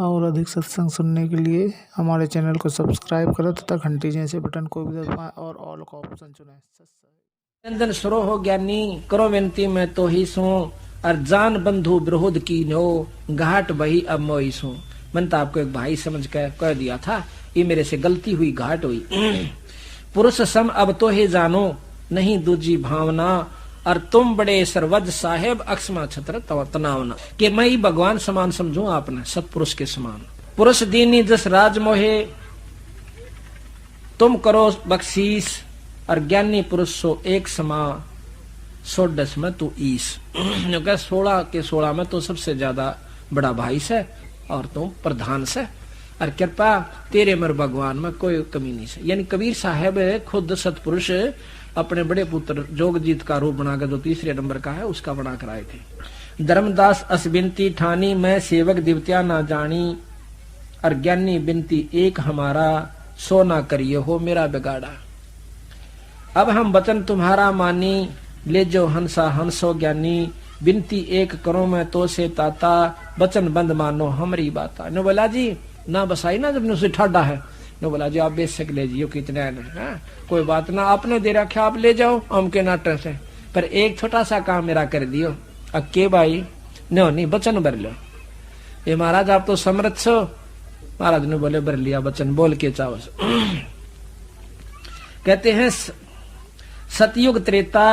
और अधिक सत्संग सुनने के लिए हमारे चैनल को सब्सक्राइब करें तथा घंटी जैसे बटन को भी दबाएं और ऑल का ऑप्शन चुनें। चंदन सरो हो ज्ञानी करो विनती में तो ही सो और जान बंधु विरोध की नो घाट बही अब मोई सो। मैंने तो आपको एक भाई समझ कर कह दिया था, ये मेरे से गलती हुई, घाट हुई। पुरुष सम अब तो ही जानो नहीं दूजी भावना और तुम बड़े सर्वज साहेब अक्षमा छत्र तनावना कि मैं ही भगवान समान समझू आपने, सतपुरुष के समान। पुरुष दीनी जस राज मोहे तुम करो बख्शीस और ज्ञानी पुरुष सो एक समा 16 में तू ईस। 16 के 16 में तो सबसे ज्यादा बड़ा भाई से और तुम प्रधान से, और कृपा तेरे मर भगवान में कोई कमी नहीं से। यानी कबीर साहब खुद सतपुरुष अपने बड़े पुत्र जोगजीत का रूप बनाकर, जो तीसरे नंबर का है, उसका बना कर आए थे। धर्मदास अस बिनती ठानी मैं सेवक दिवत्या ना जानी और ज्ञानी बिनती एक हमारा सो ना करिए हो मेरा बिगाड़ा। अब हम वचन तुम्हारा मानी ले जो हंसा हंसो ज्ञानी बिनती एक करो मैं तो से ताता वचन बंद मानो हमारी बाता। नो बोला जी ना बसाई ना जब उसे ठाडा है, नो बोला जी आप बेशक ले जियो कितने कोई बात ना, आपने दे रखा आप ले जाओ हम के नाटक से, पर एक छोटा सा काम मेरा कर दियो। अक्के भाई नो नहीं वचन भर लो। ये महाराज आप तो समर्थ हो। महाराज ने बोले भर लिया वचन, बोल के चाहो। कहते हैं सतयुग त्रेता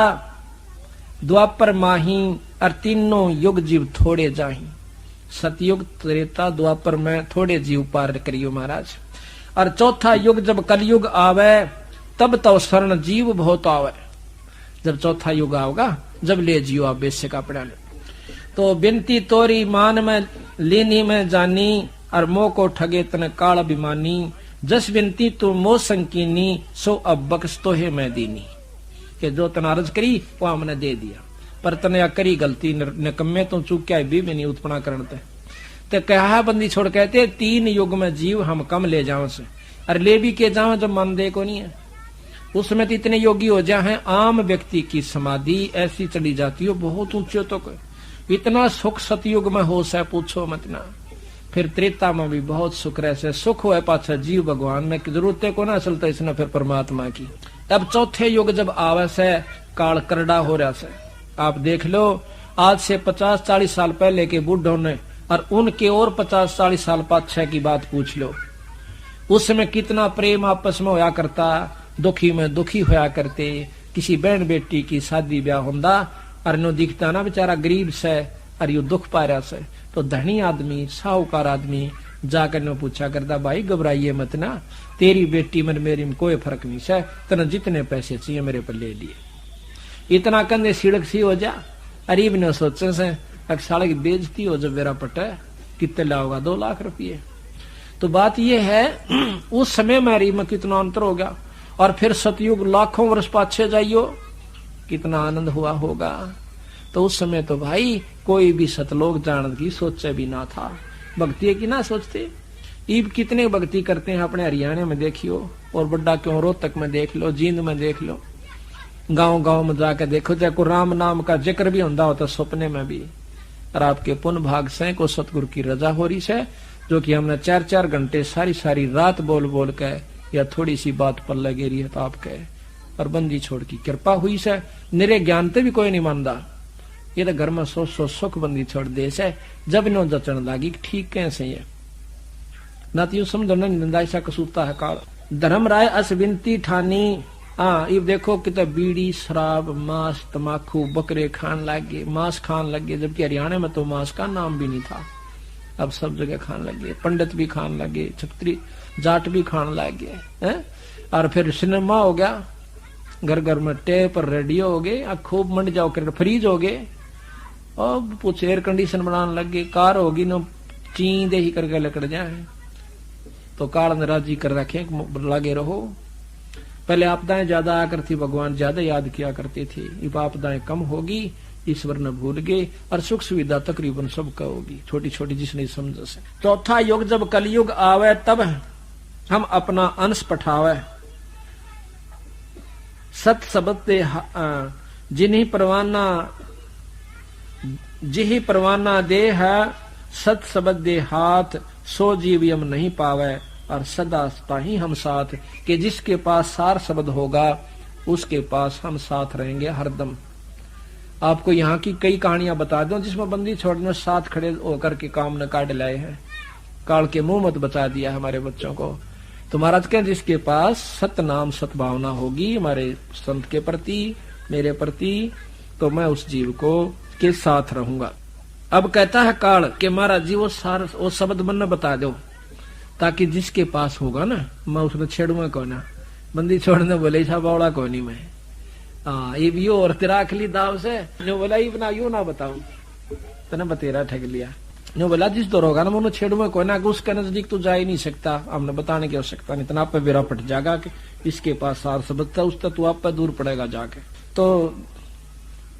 द्वापर माही और तीनों युग जीव थोड़े जाही। सतयुग त्रेता द्वापर में थोड़े जीव पार करियो महाराज, और चौथा युग जब कलयुग आवे तब तो स्वर्ण जीव बहुत आवे। जब चौथा युग आओगा जब ले जियो आप बेशक अपना ले। तो बिनती तोरी मान में लेनी में जानी और मोह को ठगे तन काल अभिमानी जस बिनती तू मोह संकीनी सो अब बख्श तो है मैं दीनी। कि जो तन अर्ज करी वो हमने दे दिया, पर तने करी गलती निकम्मे तो चूक क्या भी नहीं उत्पना करते। तो कहा बंदी छोड़ कहते 3 युग में जीव हम कम ले जाओ से, अरे ले भी के जाओ जब मन दे को नहीं है। उसमें तो इतने योगी हो जाए हैं, आम व्यक्ति की समाधि ऐसी चली जाती हो बहुत ऊंचे तो इतना सुख सतयुग में हो से पूछो मत ना। फिर त्रेता में भी बहुत सुख रह से, सुख हो पाछा जीव भगवान में जरूरत को ना चलता इसने फिर परमात्मा की। अब चौथे युग जब आवे से काल करड़ा हो रहा से। आप देख लो आज से 50-40 साल पहले के बुढ़ों ने और उनके और 50-40 साल पाछे की बात पूछ लो, उसमें कितना प्रेम आपस में होया करता, दुखी में दुखी होया करते। किसी बहन बेटी की शादी ब्याह होंदा और नो दिखता ना बेचारा गरीब से और यू दुख पा रहा से, तो धनी आदमी साहूकार आदमी जाकर नो पूछा करता भाई घबराइए मत ना, तेरी बेटी में मेरी में कोई फर्क नहीं से, तेने जितने पैसे चाहिए मेरे पर ले लिए। इतना कंधे सिड़क सी हो जा। अरीब ने सोचे से साले की बेइज्जती हो जब मेरा पटा कितने लाओगा 2 लाख रुपये। तो बात यह है उस समय में अरीब में कितना अंतर हो गया, और फिर सतयुग लाखों वर्ष पाछे जाइयो कितना आनंद हुआ होगा। तो उस समय तो भाई कोई भी सतलोक जान की सोचे भी ना था, भक्ति की ना सोचते। ईब कितने भक्ति करते हैं अपने हरियाणा में देखियो, और बड़ा क्यों रोहतक में देख लो, जींद में देख लो, गांव गांव में जाकर देखो, चाहे को राम नाम का जिक्र भी होता होता सपने में भी। और आपके पुण्य भाग से को सतगुरु की रजा हो रही है, जो कि हमने 4-4 घंटे सारी रात बोल बोल के या थोड़ी सी बात पर लगे रही है तो आपके और बंदी छोड़ की कृपा हुई से। निरे ज्ञान ते भी कोई नहीं मानता, ये तो घर में सोच सुख बंदी छोड़ दे से। जब नो जचन लागी ठीक कैसे है ना, तो यूं समझो ना निंदा ऐसा कसूता है काल। धर्म राय अस बिनती ठानी। हाँ ये देखो कितना बीड़ी शराब मांस तमाकू बकरे खान लगे, मांस खान लगे, जबकि हरियाणा में तो मांस का नाम भी नहीं था, अब सब जगह खान लगे। पंडित भी खान लगे, छत्री जाट भी खान लगे हैं। और फिर सिनेमा हो गया, घर घर में टेप और रेडियो हो गए, खूब मंड जाओ कर फ्रीज हो गए, और कुछ एयर कंडीशन बनाने लगे, कार होगी न चींदे ही करके लकड़ जाए। तो काल ने राजी कर रखे लगे रहो। पहले आपदाएं ज्यादा आया करती, भगवान ज्यादा याद किया करते थे, अब आपदाएं कम होगी, ईश्वर न भूल गए, और सुख सुविधा तकरीबन सबका होगी, छोटी छोटी जिसने समझ से। चौथा युग जब कलयुग आवे तब हम अपना अंश पठावे, सत सबते जिन्हीं परवाना दे है सत शब्द दे हाथ, सो जीव यम नहीं पावे, और सदा ताही हम साथ। कि जिसके पास सार शब्द होगा उसके पास हम साथ रहेंगे हरदम। आपको यहाँ की कई कहानियां बता दूं जिसमें बंदी छोड़ने साथ खड़े होकर के काम न काट लाए हैं। काल के मुंह मत बचा दिया हमारे बच्चों को। तो महाराज कहें जिसके पास सत नाम सत भावना होगी हमारे संत के प्रति, मेरे प्रति, तो मैं उस जीव को के साथ रहूंगा। अब कहता है काल के महाराज जी वो शब्द मन बता दो, ताकि जिसके पास होगा ना मैं उसने छेड़ूंगा कौन ना। बंदी छोड़ने बोले था बावड़ा कौन ही मैं। ये भी और तेरा अखली दाव से नो बोला ये बना यू ना बताऊं तने बतेरा ठग लिया। नो बोला जिस दौर होगा ना मैं छेड़ूंगा कौन ना, उसके नजदीक तो जा ही नहीं सकता। हमने बताने की आवश्यकता नहीं, इतना पे बेरा पट जाएगा कि इसके पास सार शब्द था उससे तू आप पे दूर पड़ेगा जाके। तो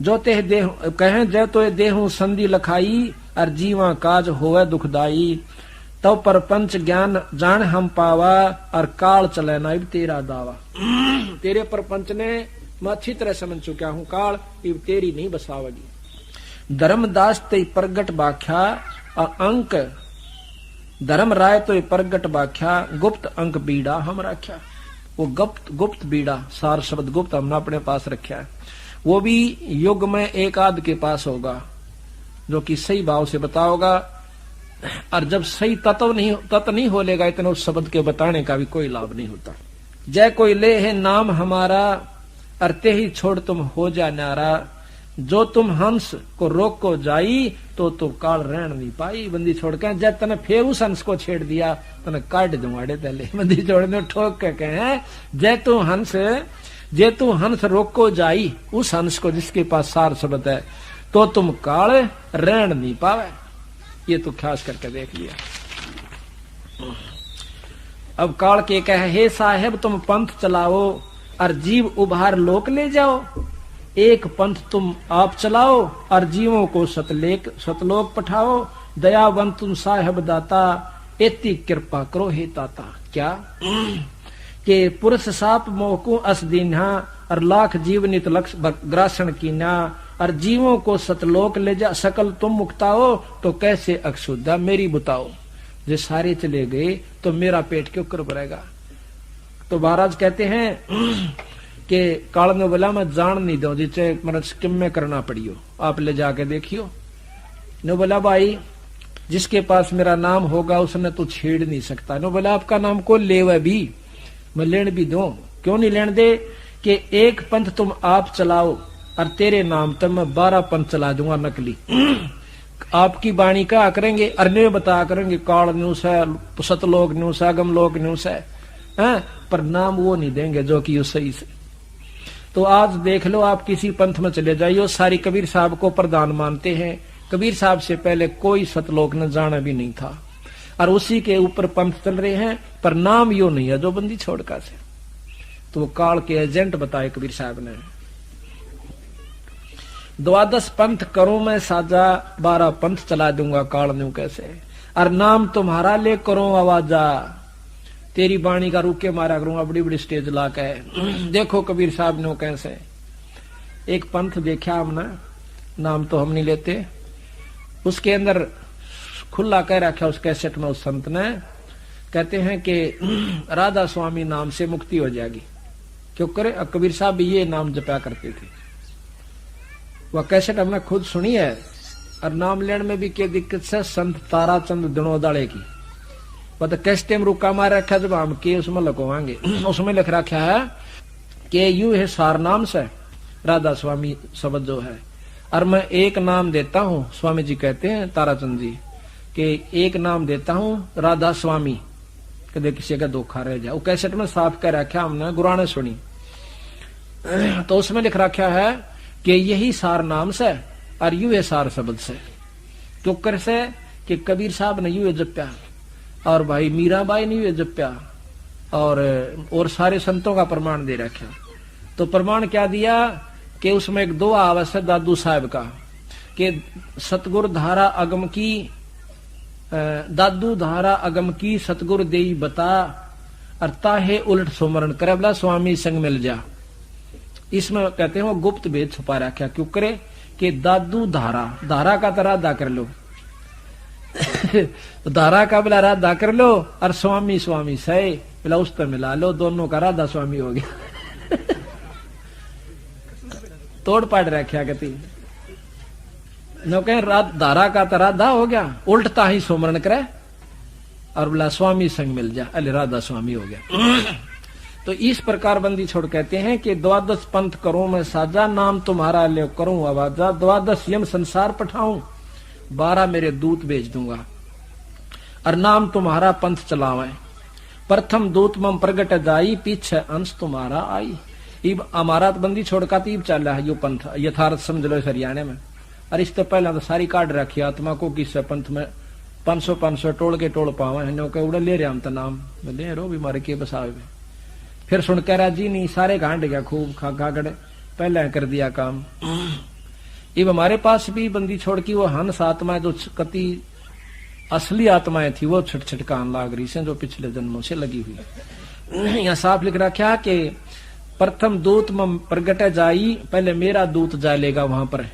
जो ते देह कहें जय तो देहू संधि लखाई, और जीवा काज होवे दुखदाई। तो परपंच ज्ञान जान हम पावा, और काल चले ना इब तेरा दावा। तेरे परपंच ने मैं अच्छी तरह समझ चुका हूँ, काल इब तेरी नहीं बसावेगी। धर्मदास ते प्रगट बाख्या, और अंक धर्म राय तो प्रगट बाख्या, गुप्त अंक बीड़ा हम रख्या। वो गुप्त बीड़ा सार शब्द गुप्त हमने अपने पास रखा है। वो भी युग में एक आध के पास होगा जो कि सही भाव से बताओगा, और जब सही तत्व नहीं हो लेगा इतना उस शब्द के बताने का भी कोई लाभ नहीं होता। जय कोई ले है नाम हमारा, अरते ही छोड़ तुम हो जा नारा। जो तुम हंस को रोक को जाई, तो काल रहन नहीं पाई। बंदी छोड़ के जब तने फिर उस हंस को छेड़ दिया तने काट दूंगाड़े तले। बंदी छोड़ने ठोक के कहे जे तू हंस रोक को जाई, उस हंस को जिसके पास सार शब्द है, तो तुम काल रहन नहीं पावे। ये तो ख्यास करके देख लिया। अब काल के कहे हे साहेब तुम पंथ चलाओ, और जीव उभार लोक ले जाओ। एक पंथ तुम आप चलाओ, और जीवों को सतलोक पठाओ। दयावंत तुम साहेब दाता, इतनी कृपा करो हे ताता। क्या के पुरुष साप मोहकू अस दीन्हा, और लाख जीव नित लक्ष ग्रासन कीना। और जीवों को सतलोक ले जा, सकल तुम मुक्ताओ, तो कैसे अक्षुद्धा मेरी बुताओ। जो सारे चले गए तो मेरा पेट क्यों कर भरेगा। तो महाराज कहते हैं कि काल ने बोला मैं जान नहीं दो जिसे मतलब किम में करना पड़ियो, आप ले जाके देखियो। ने बोला भाई जिसके पास मेरा नाम होगा उसने तो छेड़ नहीं सकता। ने बोला आपका नाम को लेवे भी, मैं लेन भी दो। क्यों नहीं लेन दे कि एक पंथ तुम आप चलाओ, और तेरे नाम तक मैं 12 पंथ चला दूंगा नकली। आपकी वाणी क्या करेंगे, अरण्य बता करेंगे काल न्यूस है, सतलोक न्यूस है, अगमलोक न्यूस है, पर नाम वो नहीं देंगे जो कि सही से। तो आज देख लो आप किसी पंथ में चले जाइए, सारी कबीर साहब को प्रधान मानते हैं। कबीर साहब से पहले कोई सतलोक ने जाना भी नहीं था, और उसी के ऊपर पंथ चल रहे हैं, पर नाम यो नहीं है जो बंदी छोड़का से। तो काल के एजेंट बताए कबीर साहब ने। 12 पंथ करूं मैं साजा, 12 पंथ चला दूंगा काल न्यू कैसे। और नाम तुम्हारा ले करो आवाजा, तेरी वाणी का रुके मारा करूंगा बड़ी बड़ी स्टेज ला के। देखो कबीर साहब ने कैसे एक पंथ देखा हमने, नाम तो हम नहीं लेते, उसके अंदर खुला कह रखा उस कैसेट में उस संत ने, कहते हैं कि राधा स्वामी नाम से मुक्ति हो जाएगी। क्यों करे, कबीर साहब भी ये नाम जपा करते थे। वह कैसेट हमने खुद सुनी है। और नाम लेने में भी क्या दिक्कत है, संत ताराचंद दिनोदाड़े की वह तो कैसे टाइम रुका मार रखा जब हम के उसमें लगवाएंगे। उसमें लिख रखा है कि यू है सार नाम से राधा स्वामी शब्द जो है, और मैं एक नाम देता हूँ। स्वामी जी कहते हैं ताराचंद जी कि एक नाम देता हूँ राधा स्वामी, कदे किसी का धोखा रह जाए। वो कैसेट में साफ कर रखा हमने, गुराने सुनी। तो उसमें लिख रखा है कि यही सार नाम से और यू है सार शब्द से। तो कर से कि कबीर साहब ने यू है जप्या, और भाई मीराबाई ने यू जप्या, और सारे संतों का प्रमाण दे रखा। तो प्रमाण क्या दिया कि उसमें एक दो आवश्यक है दादू साहब का कि सतगुर धारा अगम की, दादू धारा अगम की सतगुर देई बता, अरता है उलट सुमरण करे बोला स्वामी संग मिल जा। इसमें कहते हैं वो गुप्त भेद छुपा रखा। क्यों करे कि दादू धारा, धारा का तरह अदा कर लो। तो धारा का बोला राधा कर लो और स्वामी स्वामी सही बोला उस पर मिला लो, दोनों का राधा स्वामी हो गया। तोड़ पाड़ रखा कहती नो कहे धारा का तो राधा हो गया, उल्टता ही सुमरण करे और बोला स्वामी संग मिल जा, अरे राधा स्वामी हो गया। तो इस प्रकार बंदी छोड़ कहते हैं कि द्वादश पंथ करूं मैं साजा, नाम तुम्हारा ले करूं आवाजा, द्वादश यम संसार पठाऊं, 12 मेरे दूत भेज दूंगा और नाम तुम्हारा पंथ चलावे, प्रथम दूत मम प्रगट जाई, पीछे अंश तुम्हारा आई। इब हमारा बंदी छोड़का तीब चल रहा है यो पंथ यथार्थ समझ लो हरियाणा में। और इससे पहले तो सारी काट रखी आत्मा को किससे पंथ में 500 टोल के टोल पावा है उड़ा ले रहे हम तो नाम ले रो भी मारे के बसावे। फिर सुन कह रहा जी नहीं सारे गांड गया खूब खा गड़े पहले कर दिया काम। इब हमारे पास भी बंदी छोड़ की वो हंस आत्मा जो कति असली आत्माएं थी वो छटछटकान लाग रही से जो पिछले जन्मों से लगी हुई। यहाँ साफ लिख रखा कि प्रथम दूत मम प्रगट जाई, पहले मेरा दूत जा लेगा वहां पर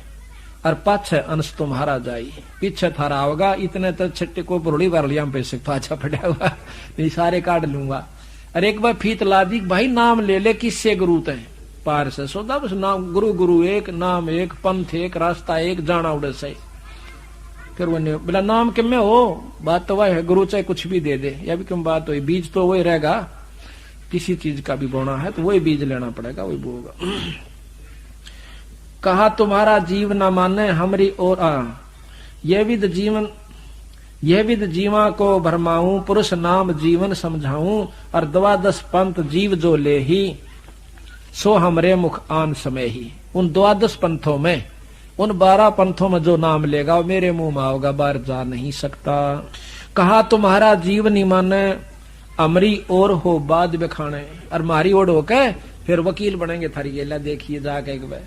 और पाछे अंश तुम्हारा जाई, पीछे थारा होगा। इतने तो छट्टे को बुरड़ी बार लिया पैसे पाछा पड़ा हुआ नहीं सारे काट लूंगा। अरे एक बार फीत ला दी भाई नाम ले ले किससे गुरु है पार से सोदा बस नाम गुरु गुरु एक नाम एक पंथ एक रास्ता एक जाना उड़े से। फिर वो बोला नाम के में हो बात तो वह है, गुरु चाहे कुछ भी दे दे या भी क्यों बात हो, बीज तो वही रहेगा, किसी चीज का भी बोना है तो वही बीज लेना पड़ेगा वही बोगा। कहा तुम्हारा जीव न माने हमरी और यह विद जीवा को भरमाऊं, पुरुष नाम जीवन समझाऊं और द्वादश पंथ जीव जो ले ही, सो हमरे मुख आन समय ही। उन द्वादश पंथों में उन 12 पंथों में जो नाम लेगा वो मेरे मुंह में आओगा, बाहर जा नहीं सकता। कहा तुम्हारा जीव नहीं माने अमरी और हो बाद बखाने, और मारी ओढ़ होके फिर वकील बनेंगे थारी गेला देखिए जाके एक बार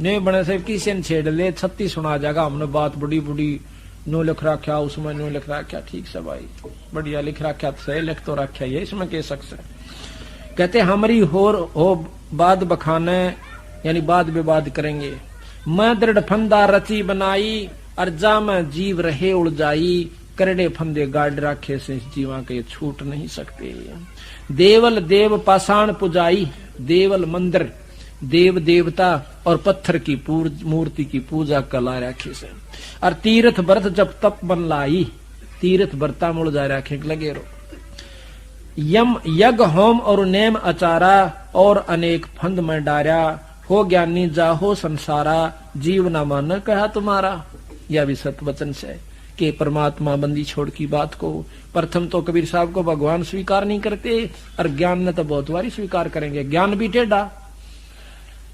नहीं बने से किसी ने छेड़ ले 36 सुना जाएगा हमने बात बड़ी बड़ी नो लिख रखा उसमें नो लिख रखा ठीक से भाई बढ़िया लिख रखा सही लिख तो रखा ये इसमें कह सकते कहते हमारी हो बाद बखाने यानी बाद विवाद करेंगे। मैं दृढ़ फंदा रची बनाई और जा मैं जीव रहे उलझाई, करड़े फंदे गाड़ रखे से जीवा के छूट नहीं सकते। देवल देव पाषाण पुजाई, देवल मंदिर देव देवता और पत्थर की मूर्ति की पूजा कला रखे से। और तीर्थ व्रत जब तप बन लाई, तीर्थ व्रता मुड़ जा रखे लगे रो। यम यज्ञ होम और नेम अचारा और अनेक फंद में डारा, हो ज्ञानी जाहो संसारा, जीव न मन कहा तुम्हारा। यह भी सत्य वचन से कि परमात्मा बंदी छोड़ की बात को प्रथम तो कबीर साहब को भगवान स्वीकार नहीं करते और ज्ञान ने तो बहुत बारी स्वीकार करेंगे। ज्ञान भी टेढ़ा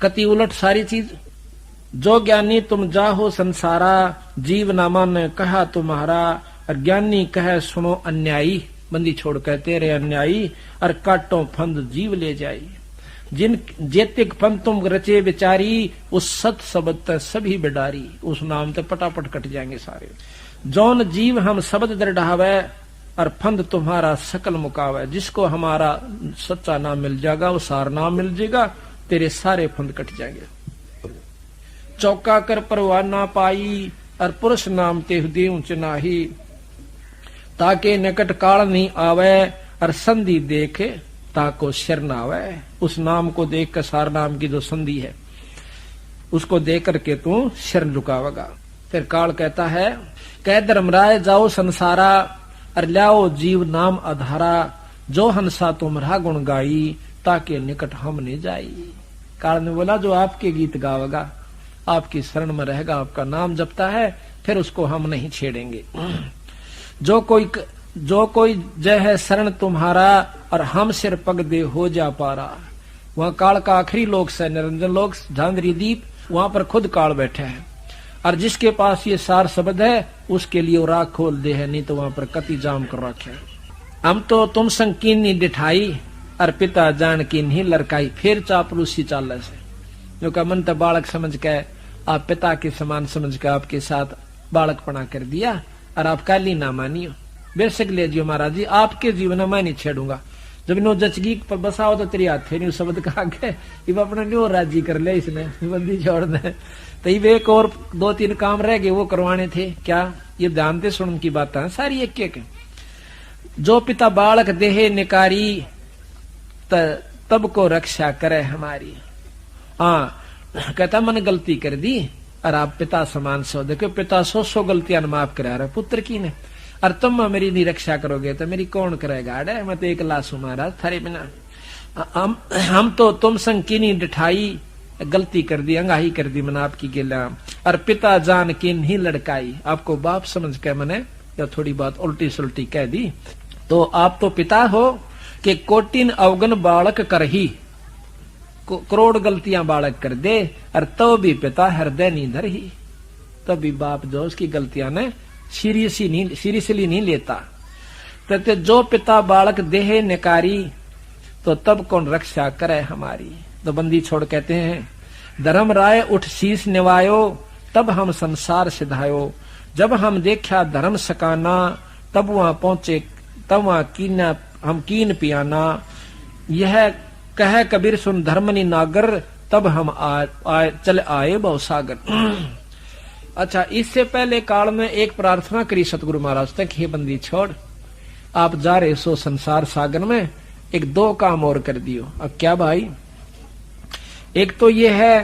कति उलट सारी चीज। जो ज्ञानी तुम जाहो संसारा, जीव न मन कहा तुम्हारा, और ज्ञानी कहे सुनो अन्यायी, बंदी छोड़ कहते रहे अन्यायी, और काटो फंद जीव ले जाई। जिन जेतिक फंद तुम रचे विचारी, उस सत शब्द सभी बिडारी, उस नाम ते पटापट कट जाएंगे सारे। जौन जीव हम शब्द दृढ़ावे और फंद तुम्हारा सकल मुकावे, जिसको हमारा सच्चा नाम मिल जाएगा वो सार नाम मिल जाएगा, तेरे सारे फंद कट जाएंगे। चौका कर परवाह ना पाई और पुरुष नाम ते देव चनाही, ताके निकट काल नहीं आवे और संधि देखे ताको शर न आवे। उस नाम को देख कर सार नाम की जो संधि है उसको देख करके तू शरण झुकावेगा। फिर काल कहता है कह धर्मराय जाओ संसारा, और लाओ जीव नाम आधारा, जो हंसा तुम्हारा गुण गाई, ताके निकट हम नहीं जाई। काल ने बोला जो आपके गीत गावेगा, आपकी शरण में रहेगा, आपका नाम जपता है, फिर उसको हम नहीं छेड़ेंगे। जो कोई जय है शरण तुम्हारा, और हम सिर पग दे हो जा पारा। वहां काल का आखिरी लोक से निरंजन लोक झांझरी दीप, वहां पर खुद काल बैठे हैं, और जिसके पास ये सार शब्द है उसके लिए राख खोल दे है, नहीं तो वहां पर कति जाम कर रखे। हम तो तुम संकीर्णी डिठाई, और पिता जान की नहीं लड़काई। फिर चापलूसी चाल से जो का मन तो बालक समझ के आप पिता के समान समझ के आपके साथ बालकपना कर दिया, और आप काली ना मानियो। बेशक ले जियो महाराज जी, आपके जीवन में मैं नहीं छेड़ूंगा, जब नो जचगी पर बसाओ तो तेरी हाथे नहीं शब्द कहा गए, इब अपना न्यो राजी कर लिया इसने बंदी छोड़ दे। तो इब एक और 2-3 काम रह गए वो करवाने थे। क्या? ये ध्यान दे सुन की बात है सारी एक एक। जो पिता बालक देहे निकारी तब को रक्षा करे हमारी। हाँ, कहता मैंने गलती कर दी और आप पिता समान सो, देखो पिता 100 गलतियां माफ करा रहे पुत्र की ने, और तुम मेरी नहीं रक्षा करोगे तो मेरी कौन करेगा? अरे मैं तो एक लाश हूं महाराज थारे बिना। हम तो तुम संग की नहीं डिठाई, गलती कर दी, अंगाही कर दी मैंने आपकी गिला, और पिता जान के नहीं लड़काई। आपको बाप समझ के मैंने या थोड़ी बात उल्टी सुल्टी कह दी, तो आप तो पिता हो कि कोटिन अवगन बालक कर ही, करोड़ गलतियां बालक कर दे, और तो भी पिता हृदय नहीं धर ही। तभी बाप जो उसकी गलतियां ने सीरियसली नहीं लेता। कहते जो पिता बालक देहे निकारी तो तब कौन रक्षा करे हमारी। तो बंदी छोड़ कहते हैं धर्म राय उठ शीश निवायो, तब हम संसार सिधायो। जब हम देखा धर्म सकाना, तब वहां पहुंचे, तब वहां कीना हम कीन पियाना। यह कह कबीर सुन धर्मनी नागर, तब हम चल आए भवसागर। अच्छा, इससे पहले काल में एक प्रार्थना करी सतगुरु महाराज तक, हे बंदी छोड़ आप जा रहे सो संसार सागर में, एक 2 काम और कर दियो। अब क्या भाई? एक तो ये है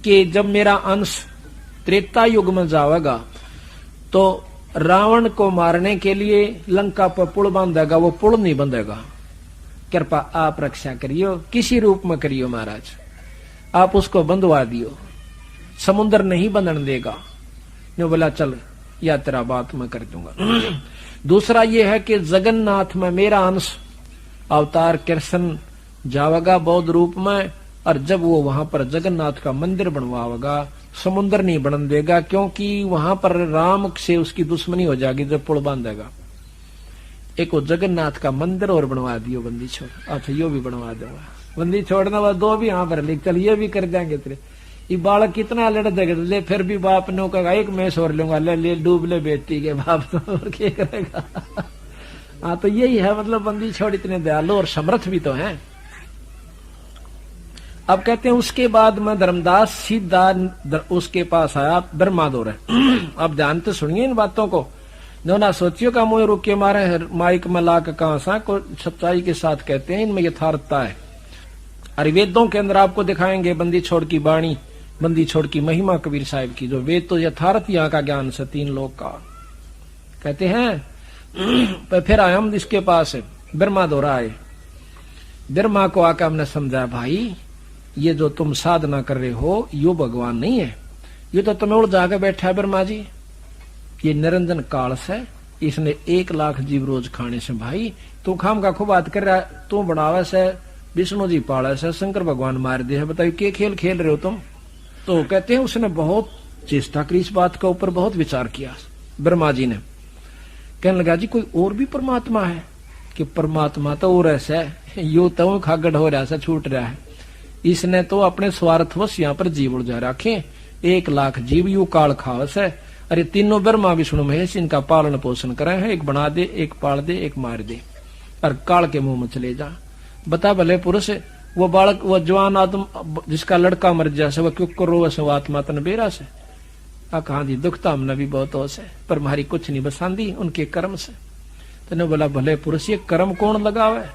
कि जब मेरा अंश त्रेता युग में जाएगा तो रावण को मारने के लिए लंका पर पुल बांधेगा, वो पुल नहीं बंधेगा। कृपा आप रक्षा करियो, किसी रूप में करियो महाराज, आप उसको बंधवा दियो, समुद्र नहीं बंधन देगा। ने बोला चल या तेरा बात मैं कर दूंगा। दूसरा ये है कि जगन्नाथ में मेरा अंश अवतार कृष्ण जावेगा बौद्ध रूप में, और जब वो वहां पर जगन्नाथ का मंदिर बनवाएगा, समुद्र नहीं बनन देगा, क्योंकि वहां पर राम से उसकी दुश्मनी हो जाएगी जब पुल बांधेगा। एक वो जगन्नाथ का मंदिर और बनवा दियो बंदी छोड़। अच्छा, यो भी बनवा दूंगा बंदी छोड़ना, वह 2 भी यहाँ पर लिख, चल ये भी कर देंगे तेरे। ये बालक कितना लड़ झगड़ ले, फिर भी बाप ने कहा एक मैच और लूंगा, ले डूब ले बेटी के बाप, तो और क्या करेगा। हाँ, तो यही है मतलब बंदी छोड़ इतने दयालु और समर्थ भी तो हैं। अब कहते हैं उसके बाद में धर्मदास सीधा उसके पास आया ब्रह्मादौर है। अब ध्यान तो सुनिए इन बातों को, जो ना सोचियो का मुंह रुके मारे माइक में ला कहा सा को सच्चाई के साथ कहते हैं, इनमें यथार्थता है। अरे वेदों के अंदर आपको दिखाएंगे बंदी छोड़ की बाणी, बंदी छोड़ की महिमा कबीर साहिब की, जो वेद तो यथार्थ यहाँ का ज्ञान से 3 लोग का। कहते हैं फिर आए हम इसके पास ब्रह्मा दौरा आए। ब्रह्मा को आकर हमने समझाया भाई ये जो तुम साधना कर रहे हो यो भगवान नहीं है, ये तो तुम्हें उड़ जाकर बैठा है ब्रह्मा जी, ये निरंजन काल से, इसने 1 लाख जीव रोज खाने से। भाई तू खाम का खूब बात कर रहा है, तू बढ़ावे से विष्णु जी पाले से शंकर भगवान मार दे है, बताइए के खेल खेल रहे हो तुम। तो कहते हैं उसने बहुत चेष्टा करी, इस बात के ऊपर बहुत विचार किया ब्रह्मा जी ने। कहने लगा जी कोई और भी परमात्मा है? कि परमात्मा तो और ऐसा है, यू तो खागड़ हो रहा है, छूट रहा है, इसने तो अपने स्वार्थवश यहाँ पर जीव उड़ जा रखे, 1 लाख जीव यू काल खावस है। अरे तीनों ब्रह्मा विष्णु महेश इनका पालन पोषण करे है, एक बना दे, एक पाल दे, एक मार दे, और काल के मुंह में चले जा। बता भले पुरुष वो बालक, वो जवान आदम जिसका लड़का मर जाए वह क्यों करो वो आत्मा तन बेरा से। कहा जी दुख तो हमने भी बहुत हो से, पर हमारी कुछ नहीं बसांदी उनके कर्म से। तो बोला भले पुरुष ये कर्म कौन लगावे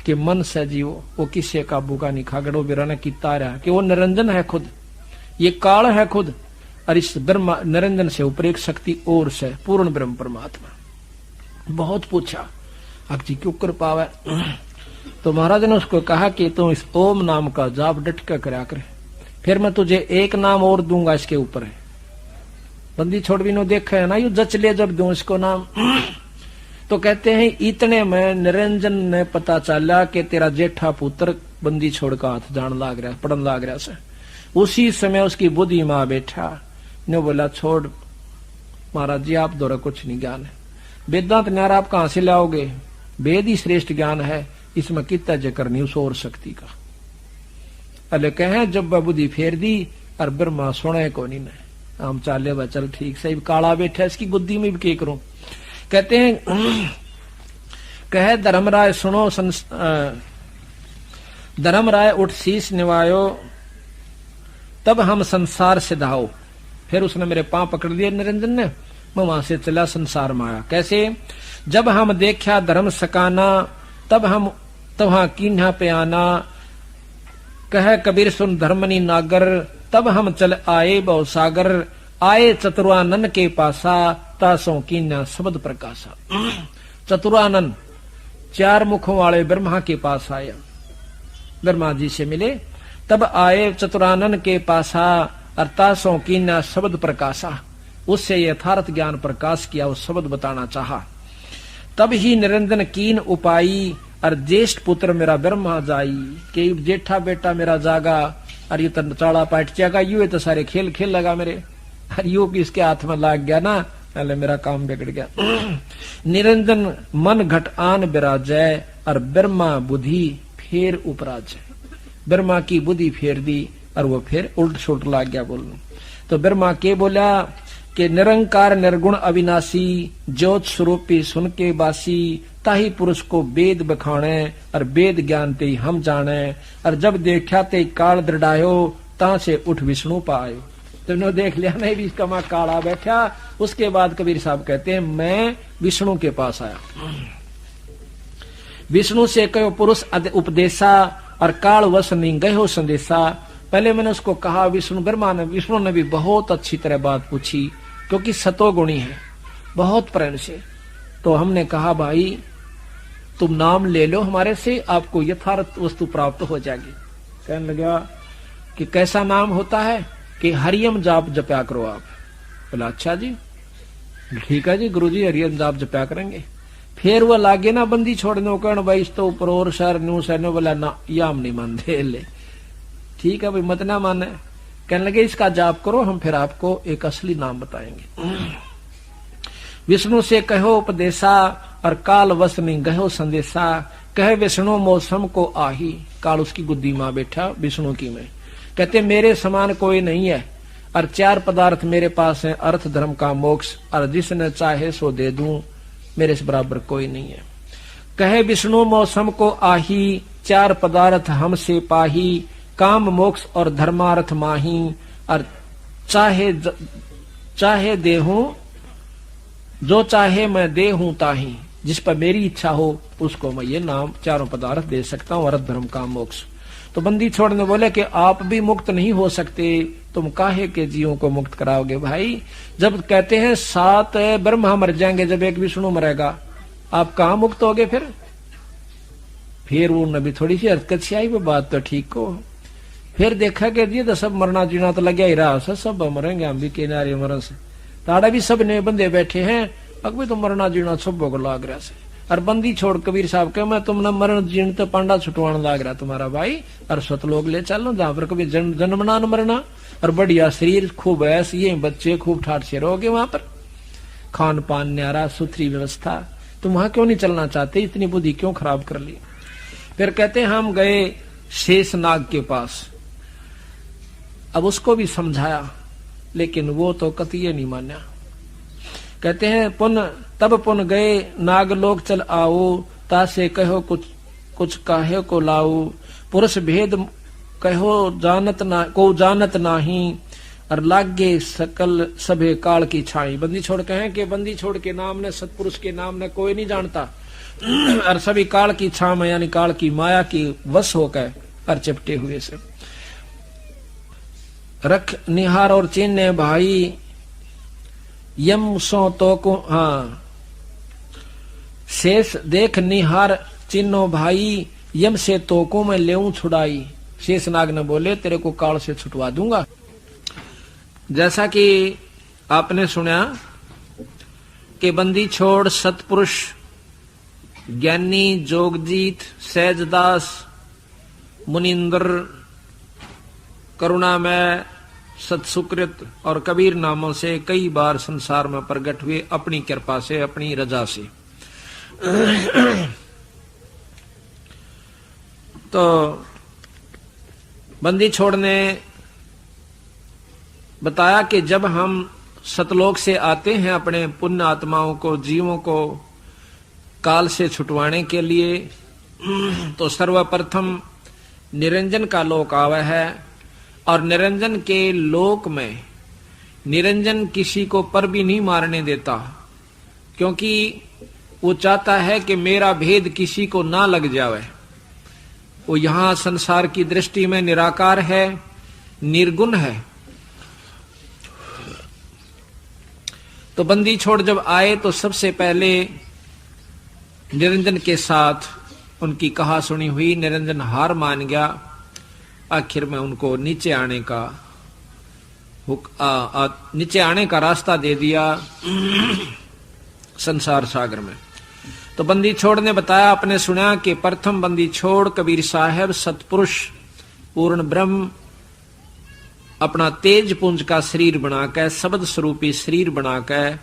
कि मन से जीवो, वो किसी काबू का नहीं खागड़ो बिराना की तारा, कि वो निरंजन है खुद, ये काल है खुद, और इस ब्रह्मा निरंजन से ऊपर एक शक्ति और से पूर्ण ब्रह्म परमात्मा। बहुत पूछा अब जी क्यों कर पावे, तो महाराज ने उसको कहा कि तुम इस ओम नाम का जाप डट कर करा करे, फिर मैं तुझे एक नाम और दूंगा इसके ऊपर है। बंदी छोड़ भी नो देखा है ना, यू जच ले जब दूं इसको नाम। तो कहते हैं इतने में निरंजन ने पता चला कि तेरा जेठा पुत्र बंदी छोड़ का हाथ जान लाग रहा, पड़न लाग रहा से। उसी समय उसकी बुद्धि मां बैठा ने बोला छोड़ महाराज जी आप द्वारा कुछ नहीं ज्ञान है, वेदांत न्यार आप कहां से लाओगे, वेद ही श्रेष्ठ ज्ञान है, इसमें कितना जिक्र नहीं उस और शक्ति का। अले कहे जब बुद्धि फेर दी और ब्रह्मा सुने को नहीं, हम चाले बा चल ठीक सही काला बैठा इसकी बुद्धि में भी के करूं। कहते कहे धर्मराय सुनो धर्मराय उठ शीश निवायो तब हम संसार से धाओ। फिर उसने मेरे पांव पकड़ लिए निरंजन ने, मैं वहां से चला संसार में आया। कैसे? जब हम देखा धर्म सकाना तब हम तवहां कीन्हा पे आना। कह कबीर सुन धर्मनी नागर तब हम चल आए बहुसागर। आए चतुरानन के पासा तासों कीन्हा शब्द प्रकाशा। चतुरानन 4 मुखों वाले ब्रह्मा के पास आया, ब्रह्मा जी से मिले। तब आए चतुरानन के पासा अर्थासों कीन्हा शब्द प्रकाशा। उससे यथार्थ ज्ञान प्रकाश किया, उस शब्द बताना चाहा। तब ही निरंजन कीन उपाई और ज्येष्ठ पुत्र मेरा ब्रह्मा जाई। कि जेठा बेटा मेरा जागा और ये तो चाड़ा पाट जाएगा, यू तो सारे खेल खेल लगा मेरे, और यू की इसके हाथ में लाग गया ना, पहले मेरा काम बिगड़ गया। निरंजन मन घट आन विराजय और ब्रह्मा बुद्धि फेर उपराजय। ब्रह्मा की बुद्धि फेर दी और वो फिर उल्ट सुल्ट लाग गया बोलने। तो ब्रह्मा के बोला कि निरंकार निर्गुण अविनाशी ज्योत स्वरूपी सुन के बासी। ताही पुरुष को वेद बखाने और वेद ज्ञान ते हम जाने। और जब देखा ते काल दृढ़ायो ता से उठ विष्णु पायो। तुमने देख लिया नहीं भी इसका मां काला बैठा। उसके बाद कबीर साहब कहते हैं मैं विष्णु के पास आया। विष्णु से कहो पुरुष उपदेशा और काल वश नहीं गयो संदेशा। पहले मैंने उसको कहा विष्णु ने भी बहुत अच्छी तरह बात पूछी, क्योंकि सतोगुणी है बहुत प्रेम से। तो हमने कहा भाई तुम नाम ले लो हमारे से, आपको यथार्थ वस्तु प्राप्त हो जाएगी। कहने लगा कि कैसा नाम होता है? कि हरियम जाप जपया करो आप। बोला अच्छा जी, ठीक है जी गुरुजी हरियम जाप जपया करेंगे। फिर वो लागे ना बंदी छोड़ने को, भाई इस तो ऊपर और शहर न्यू शहर बोला ना, या हम नहीं मानते ले। ठीक है भाई मत ना माने। कहने लगे इसका जाप करो, हम फिर आपको एक असली नाम बताएंगे। विष्णु से कहो उपदेशा और काल वश नहीं गयो संदेशा। कहे विष्णु मौसम को आही। काल उसकी गुद्दी मां बैठा विष्णु की में। कहते मेरे समान कोई नहीं है और 4 पदार्थ मेरे पास हैं, अर्थ धर्म का मोक्ष, और जिसने चाहे सो दे दूं, मेरे से बराबर कोई नहीं है। कहे विष्णु मौसम को आही 4 पदार्थ हमसे पाही। काम मोक्ष और धर्मार्थ माही और चाहे देहूं जो चाहे मैं दे हूं ताही। जिस पर मेरी इच्छा हो उसको मैं ये नाम 4 पदार्थ दे सकता हूं, अर्थ धर्म काम मोक्ष। तो बंदी छोड़ने बोले कि आप भी मुक्त नहीं हो सकते, तुम काहे के जीवों को मुक्त कराओगे भाई? जब कहते हैं 7 ब्रह्मा मर जाएंगे, जब एक विष्णु मरेगा, आप कहां मुक्त होगे फिर वो नबी थोड़ी सी हरकत से आई, वो बात तो ठीक हो। फिर देखा कि ये तो सब मरना जीना तो लगे ही रहा, सब मरेंगे, हम भी किनारे मरण से ताड़ा भी सब ने बंदे बैठे हैं, अगर तो मरना जीना सब को लाग रहा से। और बंदी छोड़ कबीर साहब के मैं तुम न मरण जीण तो पांडा छुटवाने लाग रहा तुम्हारा भाई, और सतलोक ले चलो जहां पर कभी जन्मना न मरना, और बढ़िया शरीर खूब ऐस, ये बच्चे खूब ठाठ से रहोगे वहां पर, खान पान न्यारा सुथरी व्यवस्था। तुम वहां क्यों नहीं चलना चाहते? इतनी बुद्धि क्यों खराब कर ली? फिर कहते हम गए शेषनाग के पास। अब उसको भी समझाया, लेकिन वो तो कतिये नहीं माना। कहते हैं तब पुन गए नागलोक चल आओ। तासे कहो कुछ काहे को लाओ। पुरुष भेद कहो जानत नाही। और लागे सकल सभे काल की छाई। बंदी छोड़ कहें कि बंदी छोड़ के नाम ने, सतपुरुष के नाम ने कोई नहीं जानता, और सभी काल की छा में यानी काल की माया की वश होकर और चिपटे हुए से। रख निहार और चिन्ह भाई यम सो तो को, हाँ शेष देख निहार चिन्हो भाई यम से तोको मैं लेऊं छुड़ाई। शेषनाग ने बोले तेरे को काल से छुटवा दूंगा। जैसा कि आपने सुना कि बंदी छोड़ सतपुरुष ज्ञानी जोगजीत सहजदास मुनिंद्र करुणामय सत्सुकृत और कबीर नामों से कई बार संसार में प्रकट हुए, अपनी कृपा से अपनी रजा से। तो बंदी छोड़ ने बताया कि जब हम सतलोक से आते हैं अपने पुण्य आत्माओं को, जीवों को काल से छुटवाने के लिए तो सर्वप्रथम निरंजन का लोक आवा है, और निरंजन के लोक में निरंजन किसी को पर भी नहीं मारने देता, क्योंकि वो चाहता है कि मेरा भेद किसी को ना लग जावे। वो यहां संसार की दृष्टि में निराकार है, निर्गुण है। तो बंदी छोड़ जब आए तो सबसे पहले निरंजन के साथ उनकी कहा सुनी हुई। निरंजन हार मान गया। आखिर में उनको नीचे आने का रास्ता दे दिया संसार सागर में। तो बंदी छोड़ ने बताया, आपने सुना कि प्रथम बंदी छोड़ कबीर साहब सतपुरुष पूर्ण ब्रह्म अपना तेज पुंज का शरीर बनाकर, शब्द स्वरूपी शरीर बनाकर,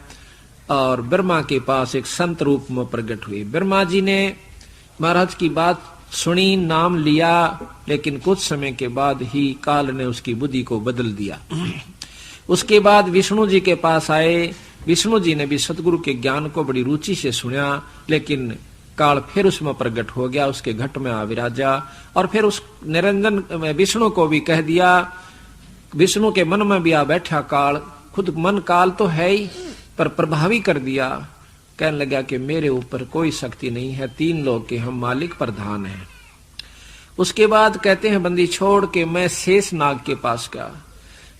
और ब्रह्मा के पास एक संत रूप में प्रकट हुए। ब्रह्मा जी ने महाराज की बात सुनी, नाम लिया, लेकिन कुछ समय के बाद ही काल ने उसकी बुद्धि को बदल दिया। उसके बाद विष्णु जी के पास आए। विष्णु जी ने भी सतगुरु के ज्ञान को बड़ी रुचि से सुना, लेकिन काल फिर उसमें प्रकट हो गया, उसके घट में आ विराजा। और फिर उस निरंजन विष्णु को भी कह दिया, विष्णु के मन में भी आ बैठा काल। खुद मन काल तो है ही, पर प्रभावी कर दिया। कहने लगा कि मेरे ऊपर कोई शक्ति नहीं है, तीन लोग के हम मालिक प्रधान हैं। उसके बाद कहते हैं बंदी छोड़ के मैं शेष नाग के पास गया।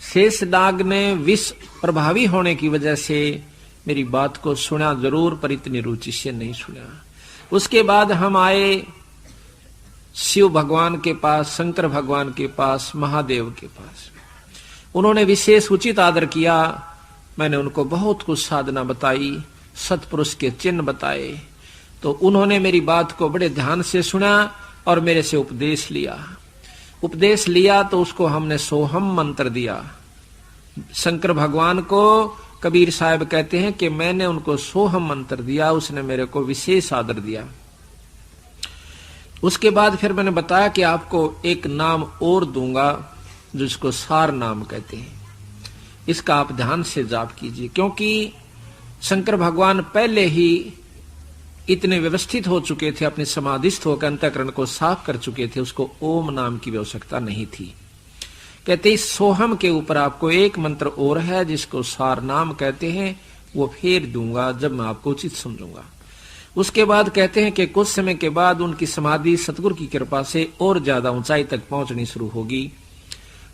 शेष नाग ने विष प्रभावी होने की वजह से मेरी बात को सुना जरूर, पर इतनी रुचि से नहीं सुना। उसके बाद हम आए शिव भगवान के पास, शंकर भगवान के पास, महादेव के पास। उन्होंने विशेष उचित आदर किया। मैंने उनको बहुत कुछ साधना बताई, सतपुरुष के चिन्ह बताए। तो उन्होंने मेरी बात को बड़े ध्यान से सुना और मेरे से उपदेश लिया। उपदेश लिया तो उसको हमने सोहम मंत्र दिया। शंकर भगवान को कबीर साहब कहते हैं कि मैंने उनको सोहम मंत्र दिया, उसने मेरे को विशेष आदर दिया। उसके बाद फिर मैंने बताया कि आपको एक नाम और दूंगा जिसको सार नाम कहते हैं, इसका आप ध्यान से जाप कीजिए। क्योंकि शंकर भगवान पहले ही इतने व्यवस्थित हो चुके थे, अपने समाधिस्थ होकर अंतःकरण को साफ कर चुके थे, उसको ओम नाम की आवश्यकता नहीं थी। कहते इस सोहम के ऊपर आपको एक मंत्र और है जिसको सार नाम कहते हैं, वो फेर दूंगा जब मैं आपको उचित समझूंगा। उसके बाद कहते हैं कि कुछ समय के बाद उनकी समाधि सतगुरु की कृपा से और ज्यादा ऊंचाई तक पहुंचनी शुरू होगी।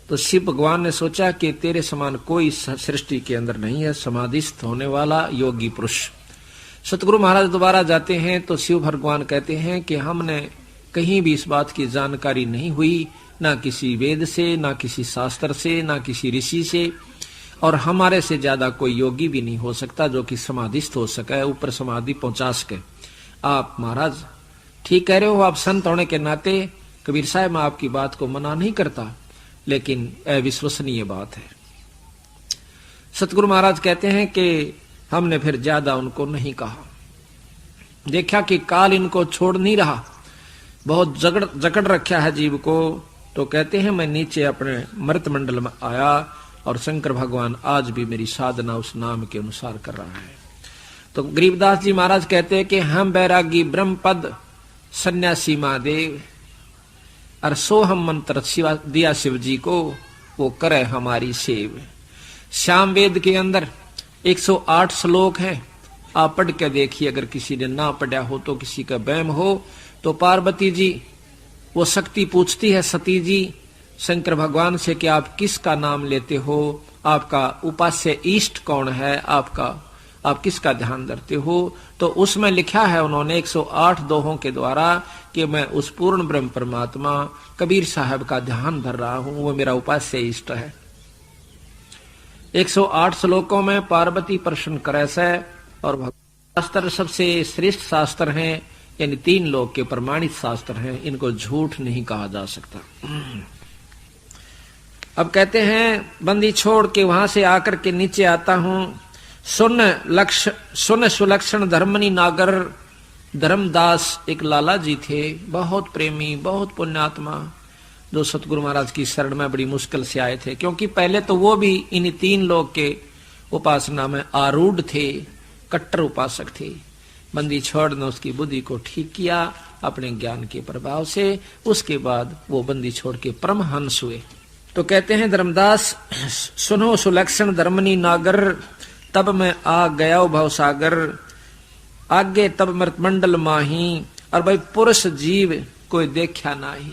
तो शिव भगवान ने सोचा कि तेरे समान कोई सृष्टि के अंदर नहीं है समाधिस्थ होने वाला योगी पुरुष। सतगुरु महाराज दोबारा जाते हैं तो शिव भगवान कहते हैं कि हमने कहीं भी इस बात की जानकारी नहीं हुई, ना किसी वेद से, ना किसी शास्त्र से, ना किसी ऋषि से, और हमारे से ज्यादा कोई योगी भी नहीं हो सकता जो कि समाधिस्थ हो सके, ऊपर समाधि पहुंचा सके। आप महाराज ठीक कह रहे हो, आप संत होने के नाते कबीर साहब मैं आपकी बात को मना नहीं करता, लेकिन अविश्वसनीय बात है। सतगुरु महाराज कहते हैं कि हमने फिर ज्यादा उनको नहीं कहा। देखा कि काल इनको छोड़ नहीं रहा, बहुत जकड़ रखा है जीव को। तो कहते हैं मैं नीचे अपने मृत मंडल में आया और शंकर भगवान आज भी मेरी साधना उस नाम के अनुसार कर रहा है। तो गरीबदास जी महाराज कहते हैं कि हम बैरागी ब्रह्म पद सन्यासी महादेव, और सोहम मंत्र दिया शिव जी को, वो करे हमारी सेव। श्याम वेद के अंदर 108 श्लोक हैं, आप पढ़ के देखिए। अगर किसी ने ना पढ़ा हो तो, किसी का वहम हो तो, पार्वती जी वो शक्ति पूछती है सती जी शंकर भगवान से कि आप किसका नाम लेते हो, आपका उपास्य इष्ट कौन है, आप किसका ध्यान धरते हो। तो उसमें लिखा है उन्होंने 108 दोहों के द्वारा कि मैं उस पूर्ण ब्रह्म परमात्मा कबीर साहब का ध्यान धर रहा हूं, वो मेरा उपास्य इष्ट है। 108 श्लोकों में पार्वती प्रश्न करे से, और शास्त्र सबसे श्रेष्ठ शास्त्र हैं, यानी 3 लोक के प्रमाणित शास्त्र हैं, इनको झूठ नहीं कहा जा सकता। अब कहते हैं बंदी छोड़ के वहां से आकर के नीचे आता हूं। सुन सुलक्षण धर्मनी नागर धर्मदास एक लाला जी थे, बहुत प्रेमी, बहुत पुण्यात्मा, जो सतगुरु महाराज की शरण में बड़ी मुश्किल से आए थे। क्योंकि पहले तो वो भी इन 3 लोक के उपासना में आरूढ़ थे, कट्टर उपासक थे, बंदी छोड़ ने उसकी बुद्धि को ठीक किया अपने ज्ञान के प्रभाव से। उसके बाद वो बंदी छोड़ के परमहंस हुए। तो कहते हैं धर्मदास, सुनो सुलक्षण धर्मनी नागर, तब मैं आ गया भवसागर, आगे तब मृतमंडल माही, और भाई पुरुष जीव कोई देखा नाही।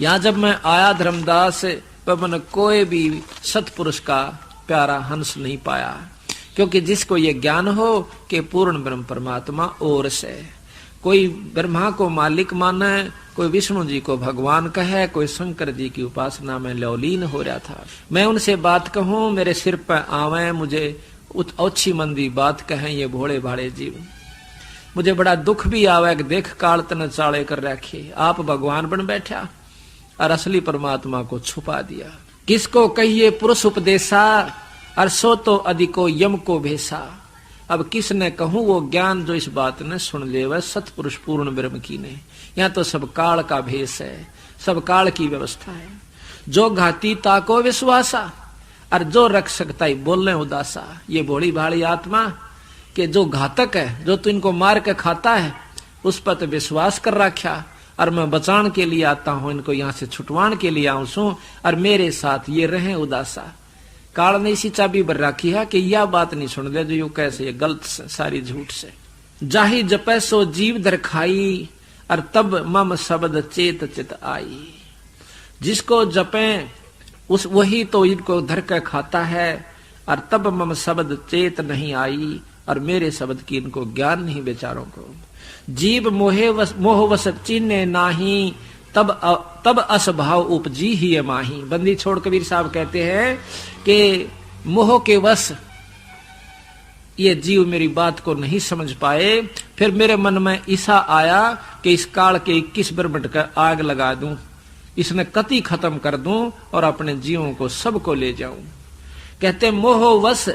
यहां जब मैं आया धर्मदास, तब मैंने कोई भी सतपुरुष का प्यारा हंस नहीं पाया, क्योंकि जिसको ये ज्ञान हो कि पूर्ण ब्रह्म परमात्मा और से, कोई ब्रह्मा को मालिक माने, कोई विष्णु जी को भगवान कहे, कोई शंकर जी की उपासना में लौलीन हो रहा था। मैं उनसे बात कहूं, मेरे सिर पर आवे, मुझे अच्छी मंदी बात कहें ये भोले भाले जीव। मुझे बड़ा दुख भी आवे कि देख काल तने चाले कर रखे, आप भगवान बन बैठा और असली परमात्मा को छुपा दिया। किसको कहिए पुरुष उपदेशा, और सो तो अधिको यम को भेसा। अब किसने कहूं वो ज्ञान जो इस बात ने सुन ले, वह सतपुरुष पूर्ण ब्रह्म की ने। यहाँ तो सब काल का भेष है, सब काल की व्यवस्था है। जो घाती ताको विश्वासा, और जो रख सकता ही बोलने उदासा। ये भोली भाली आत्मा के जो घातक है, जो तू इनको मार के खाता है, उस पर तो विश्वास कर रखा, और मैं बचान के लिए आता हूं, इनको यहां से छुटवान के लिए आऊं सू, और मेरे साथ ये रहे उदासा। काल ने इसी चाबी बर रखी है कि यह बात नहीं सुन ले जो यू कैसे ये गलत सारी झूठ से। जाहि जपै सो जीव दर खाई, और तब मम शब्द चेत चित आई। जिसको जपे उस वही तो इनको धर के खाता है, और तब मम शब्द चेत नहीं आई, और मेरे शब्द की इनको ज्ञान नहीं बेचारों को। जीव मोह वस चीने नाही, तब असभाव उपजी ही माही। बंदी छोड़ कबीर साहब कहते हैं कि मोह के वश ये जीव मेरी बात को नहीं समझ पाए, फिर मेरे मन में ऐसा आया कि इस काल के 21 ब्रह्मंड का आग लगा दूं, इसने कति खत्म कर दूं, और अपने जीवों को सबको ले जाऊं। कहते मोहवश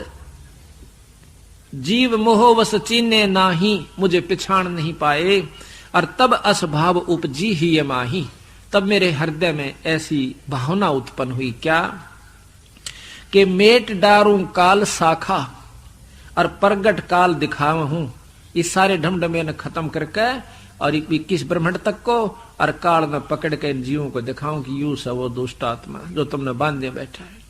जीव मोहवश चीने नाही, मुझे पिछाड़ नहीं पाए, और तब असभाव उपजी ही ये माही। तब मेरे हृदय में ऐसी भावना उत्पन्न हुई क्या कि मेट डारूं काल शाखा, और प्रगट काल दिखाव हूं। इस सारे ढमढमे ने खत्म करके और 21 ब्रह्मंड तक को, और काल में पकड़ के इन जीवों को दिखाऊं कि यू सब वो दुष्ट आत्मा जो तुमने बांधे बैठा है।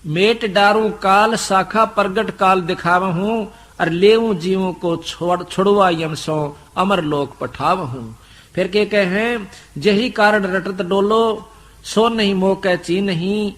मेट डारूं काल शाखा, प्रगट काल दिखाव हूं, और लेऊं जीवों को छोड़वा यम सो, अमर लोक पठाव हूं। फिर के कहे जही कारण रटत डोलो, सो नहीं मोह ची नहीं।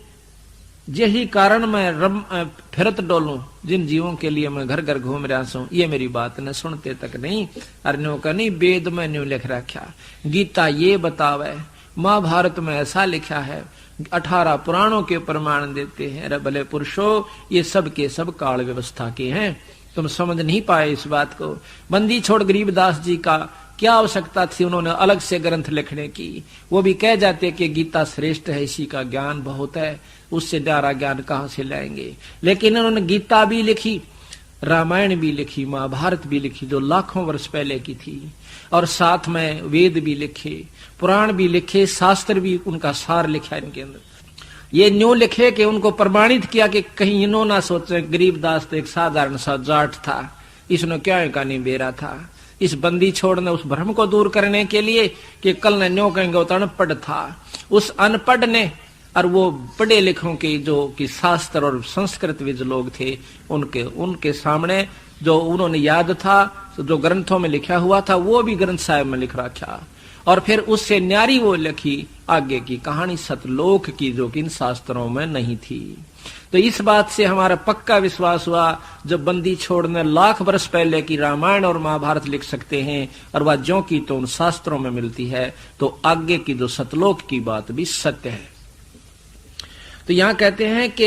यही कारण मैं फिरत डोलूं, जिन जीवों के लिए मैं घर घर घूम रहा हूं, ये मेरी बात न सुनते तक नहीं। अर्ण्यों का नहीं वेद में न्यू लिख रखा, गीता ये बतावे, महाभारत में ऐसा लिखा है, 18 पुराणों के प्रमाण देते हैं। अरे भले पुरुषों, ये सब के सब काल व्यवस्था के हैं, तुम समझ नहीं पाए इस बात को। बंदी छोड़ गरीबदास जी का क्या आवश्यकता थी उन्होंने अलग से ग्रंथ लिखने की। वो भी कह जाते कि गीता श्रेष्ठ है, इसी का ज्ञान बहुत है, उससे न्यारा ज्ञान कहां से लाएंगे। लेकिन उन्होंने गीता भी लिखी, रामायण भी लिखी, महाभारत भी लिखी, जो लाखों वर्ष पहले की थी, और साथ में वेद भी लिखे, पुराण भी लिखे, शास्त्र भी उनका सार लिखा इनके अंदर। ये न्यू लिखे कि उनको प्रमाणित किया कि कहीं इन्हों ना सोचे गरीबदास तो एक साधारण सा जाट था, इसने क्या कहानी बेरा था। इस बंदी छोड़ने उस भ्रम को दूर करने के लिए कि कल ने न्यो कहेंगे तो अनपढ़ था, उस अनपढ़ ने और वो पढ़े लिखों के जो कि शास्त्र और संस्कृत विद लोग थे, उनके सामने जो उन्होंने याद था, जो ग्रंथों में लिखा हुआ था, वो भी ग्रंथ साहिब में लिख रखा, और फिर उससे न्यारी वो लिखी आगे की कहानी सतलोक की, जो कि इन शास्त्रों में नहीं थी। तो इस बात से हमारा पक्का विश्वास हुआ, जब बंदी छोड़ने लाख वर्ष पहले की रामायण और महाभारत लिख सकते हैं, और वह ज्यों की तो उन शास्त्रों में मिलती है, तो आगे की जो सतलोक की बात भी सत्य है। तो यहां कहते हैं कि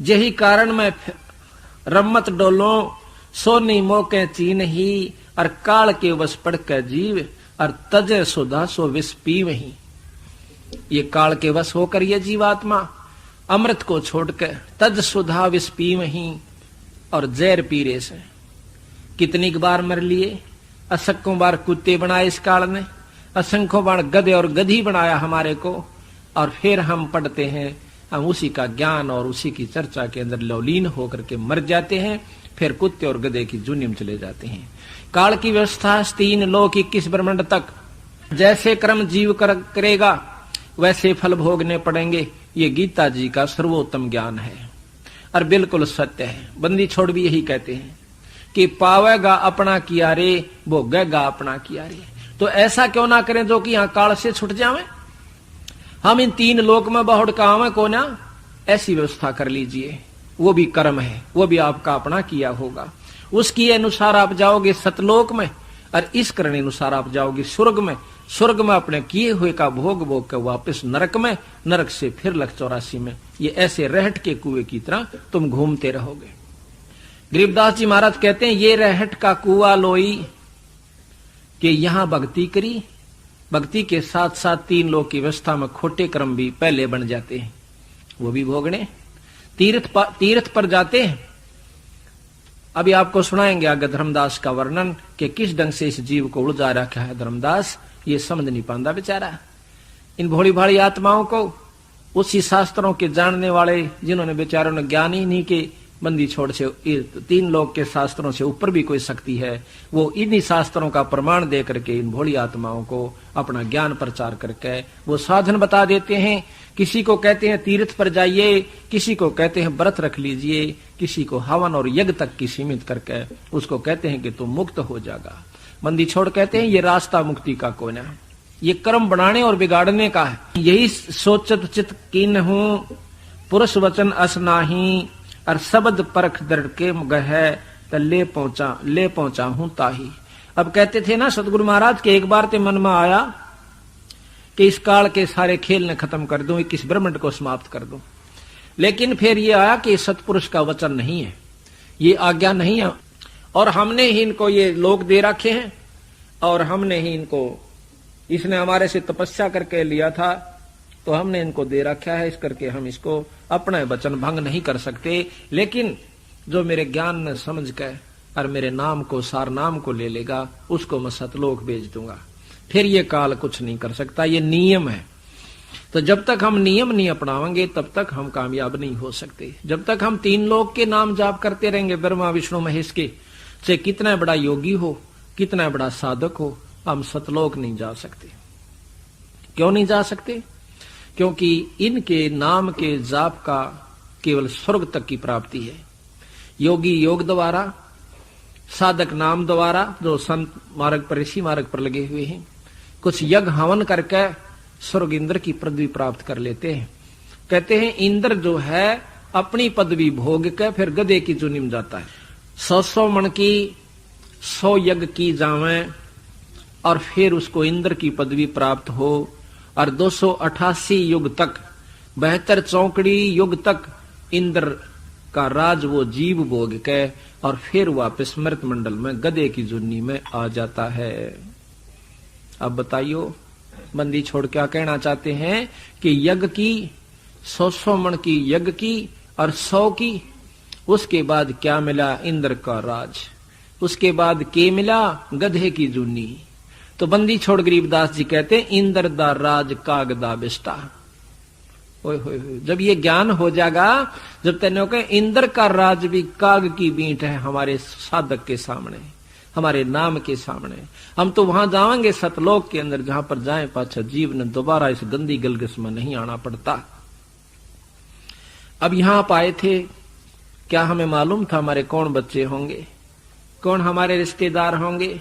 यही कारण मैं रम्मत डोलो, सोनी मोके चीन ही, और काल के वश पड़ के जीव, और तजे सुधा सो विष पी वही। ये काल के वश होकर ये जीवात्मा अमृत को छोड़कर तज सुधा विष पी वही, और जहर पीरे से कितनी बार मर लिए। असंख्यों बार कुत्ते बनाए इस काल ने, असंख्यों बार गधे और गधी बनाया हमारे को, और फिर हम पढ़ते हैं, हम उसी का ज्ञान और उसी की चर्चा के अंदर लौलीन होकर के मर जाते हैं। फिर कुत्ते और गधे की जूनी में चले जाते हैं। काल की व्यवस्था 3 लोक 21 ब्रह्मांड तक जैसे कर्म जीव करेगा वैसे फल भोगने पड़ेंगे। ये गीता जी का सर्वोत्तम ज्ञान है और बिल्कुल सत्य है। बंदी छोड़ भी यही कहते हैं कि पावेगा अपना किया रे, भोगेगा अपना किया रे। तो ऐसा क्यों ना करें जो कि यहाँ काल से छुट जावे, हम इन 3 लोक में बहुत काम है को ना, ऐसी व्यवस्था कर लीजिए। वो भी कर्म है, वो भी आपका अपना किया होगा, उसकी अनुसार आप जाओगे सतलोक में और इस करने अनुसार आप जाओगे स्वर्ग में। स्वर्ग में अपने किए हुए का भोग भोग कर वापस नरक में, नरक से फिर 184 में। ये ऐसे रहट के कुएं की तरह तुम घूमते रहोगे। गरीबदास जी महाराज कहते हैं ये रहट का कुआ लोई कि यहां भक्ति करी, भक्ति के साथ साथ 3 लोक की व्यवस्था में खोटे कर्म भी पहले बन जाते हैं, वो भी भोगने। तीर्थ पर जाते हैं। अभी आपको सुनाएंगे आगे धर्मदास का वर्णन कि किस ढंग से इस जीव को उलझा रखा है धर्मदास, ये समझ नहीं पाता बेचारा। इन भोली भाली आत्माओं को उसी शास्त्रों के जानने वाले जिन्होंने बेचारों ने ज्ञान ही नहीं कि बंदी छोड़ से 3 लोक के शास्त्रों से ऊपर भी कोई शक्ति है, वो इन्हीं शास्त्रों का प्रमाण दे करके इन भोली आत्माओं को अपना ज्ञान प्रचार करके वो साधन बता देते हैं। किसी को कहते हैं तीर्थ पर जाइए, किसी को कहते हैं व्रत रख लीजिए, किसी को हवन और यज्ञ तक की सीमित करके उसको कहते हैं कि तुम मुक्त हो जाएगा। बंदी छोड़ कहते हैं ये रास्ता मुक्ति का कोई ना, ये कर्म बनाने और बिगाड़ने का है। यही सोचत चित कीन हूं पुरुष वचन अस नाही, और शब्द परख दृढ़ के गह त ले पहुंचा हूं ताही। अब कहते थे ना सतगुरु महाराज के एक बार ते मन में आया कि इस काल के सारे खेल ने खत्म कर दूं, 21 ब्रह्मांड को समाप्त कर दूं। लेकिन फिर ये आया कि सतपुरुष का वचन नहीं है, ये आज्ञा नहीं है, और हमने ही इनको ये लोक दे रखे हैं, और हमने ही इनको, इसने हमारे से तपस्या करके लिया था तो हमने इनको दे रखा है, इस करके हम इसको अपना वचन भंग नहीं कर सकते। लेकिन जो मेरे ज्ञान ने समझ के और मेरे नाम को, सार नाम को ले लेगा, उसको मैं सतलोक भेज दूंगा। फिर ये काल कुछ नहीं कर सकता, ये नियम है। तो जब तक हम नियम नहीं अपनाएंगे तब तक हम कामयाब नहीं हो सकते। जब तक हम 3 लोक के नाम जाप करते रहेंगे, ब्रह्मा विष्णु महेश के, से कितना बड़ा योगी हो, कितना बड़ा साधक हो, हम सतलोक नहीं जा सकते। क्यों नहीं जा सकते? क्योंकि इनके नाम के जाप का केवल स्वर्ग तक की प्राप्ति है। योगी योग द्वारा, साधक नाम द्वारा, जो संत मार्ग पर, ऋषि मार्ग पर लगे हुए हैं, कुछ यज्ञ हवन करके स्वर्ग इंद्र की पदवी प्राप्त कर लेते हैं। कहते हैं इंद्र जो है अपनी पदवी भोग के फिर गधे की जूनी में जाता है। 100 मन की 100 यज्ञ की जावे और फिर उसको इंद्र की पदवी प्राप्त हो, और 288 युग तक, 72 चौकड़ी युग तक इंद्र का राज वो जीव भोग के और फिर वापस मृत मंडल में गधे की जुन्नी में आ जाता है। अब बताइयो बंदी छोड़ क्या कहना चाहते हैं कि यज्ञ की 100 मन की यज्ञ की और 100 की, उसके बाद क्या मिला? इंद्र का राज। उसके बाद के मिला? गधे की जुन्नी। तो बंदी छोड़ गरीबदास जी कहते हैं इंद्र दा राज काग दा बिस्टा। ओए होए, जब ये ज्ञान हो जाएगा, जब तेने कहे इंद्र का राज भी काग की बींट है हमारे साधक के सामने, हमारे नाम के सामने, हम तो वहां जाएंगे सतलोक के अंदर, जहां पर जाए पाछा जीव ने दोबारा इस गंदी गलगस में नहीं आना पड़ता। अब यहां आप आए थे, क्या हमें मालूम था हमारे कौन बच्चे होंगे, कौन हमारे रिश्तेदार होंगे?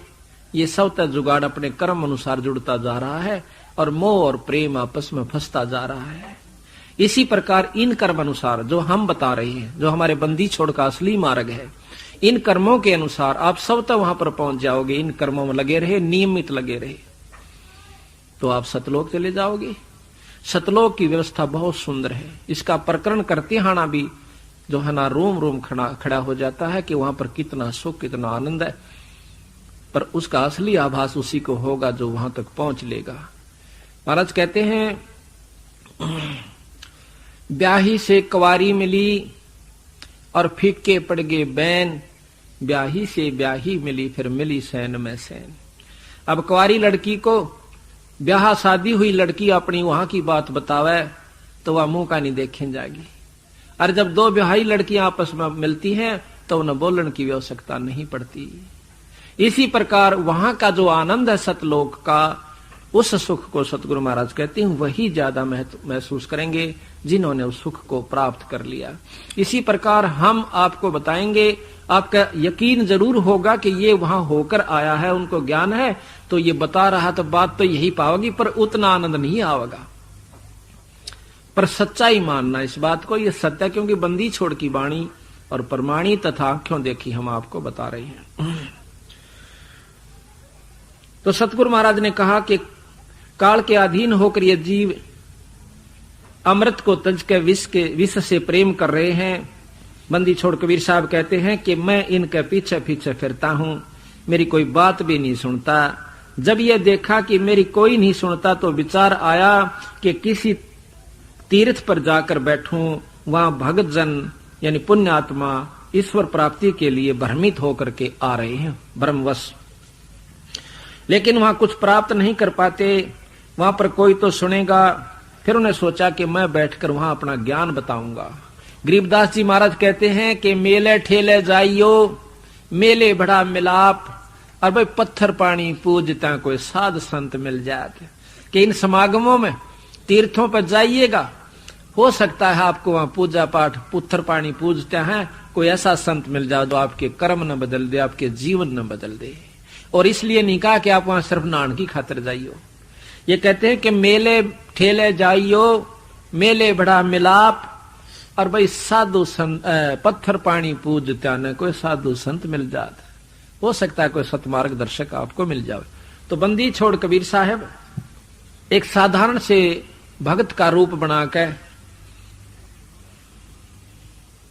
ये सब तक जुगाड़ अपने कर्म अनुसार जुड़ता जा रहा है और मोह और प्रेम आपस में फंसता जा रहा है। इसी प्रकार इन कर्म अनुसार जो हम बता रहे हैं, जो हमारे बंदी छोड़ का असली मार्ग है, इन कर्मों के अनुसार आप सब तक वहां पर पहुंच जाओगे। इन कर्मों में लगे रहे, नियमित लगे रहे, तो आप सतलोक चले जाओगे। सतलोक की व्यवस्था बहुत सुंदर है। इसका प्रकरण करते हाना भी जो है ना रोम रोम खड़ा हो जाता है कि वहां पर कितना सुख, कितना आनंद है, पर उसका असली आभास उसी को होगा जो वहां तक पहुंच लेगा। महाराज कहते हैं ब्याही से कुंवारी मिली और फीके पड़ गए बैन, ब्याही से ब्याही मिली फिर मिली सैन में सैन। अब कुंवारी लड़की को ब्याह शादी हुई लड़की अपनी वहां की बात बतावे तो वह मुंह का नहीं देखें जाएगी। और जब 2 ब्याही लड़कियां आपस में मिलती हैं तो उन्हें बोलने की आवश्यकता नहीं पड़ती। इसी प्रकार वहां का जो आनंद है सतलोक का, उस सुख को सतगुरु महाराज कहते हैं वही ज्यादा महसूस करेंगे जिन्होंने उस सुख को प्राप्त कर लिया। इसी प्रकार हम आपको बताएंगे, आपका यकीन जरूर होगा कि ये वहां होकर आया है, उनको ज्ञान है, तो ये बता रहा तो बात तो यही पाओगी, पर उतना आनंद नहीं आवेगा। पर सच्चाई मानना इस बात को, ये सत्य, क्योंकि बंदी छोड़ की वाणी और प्रमाणी तथा आंखों देखी हम आपको बता रहे हैं। तो सतगुरु महाराज ने कहा कि काल के अधीन होकर ये जीव अमृत को तज के विष से प्रेम कर रहे हैं। बंदी छोड़ कबीर साहब कहते हैं कि मैं इनके पीछे पीछे फिरता हूं, मेरी कोई बात भी नहीं सुनता। जब ये देखा कि मेरी कोई नहीं सुनता तो विचार आया कि किसी तीर्थ पर जाकर बैठूं, वहां भगत जन यानी पुण्य आत्मा ईश्वर प्राप्ति के लिए भ्रमित होकर के आ रहे हैं भ्रमवश, लेकिन वहां कुछ प्राप्त नहीं कर पाते, वहां पर कोई तो सुनेगा। फिर उन्हें सोचा कि मैं बैठकर वहां अपना ज्ञान बताऊंगा। गरीबदास जी महाराज कहते हैं कि मेले ठेले जाइयो, मेले बड़ा मिलाप, और भाई पत्थर पानी पूजता कोई साध संत मिल जाते। कि इन समागमों में तीर्थों पर जाइएगा, हो सकता है आपको वहां पूजा पाठ पत्थर पानी पूजते हैं कोई ऐसा संत मिल जाए जो आपके कर्म न बदल दे, आपके जीवन न बदल दे। और इसलिए नहीं कहा कि आप वहां सिर्फ नान की खातिर जाइयो। ये कहते हैं कि मेले ठेले जाइयो, मेले बड़ा मिलाप, और भाई साधु संत पत्थर पानी पूजता न कोई साधु संत मिल जाते, हो सकता है कोई सतमार्ग दर्शक आपको मिल जाए। तो बंदी छोड़ कबीर साहब एक साधारण से भक्त का रूप बनाकर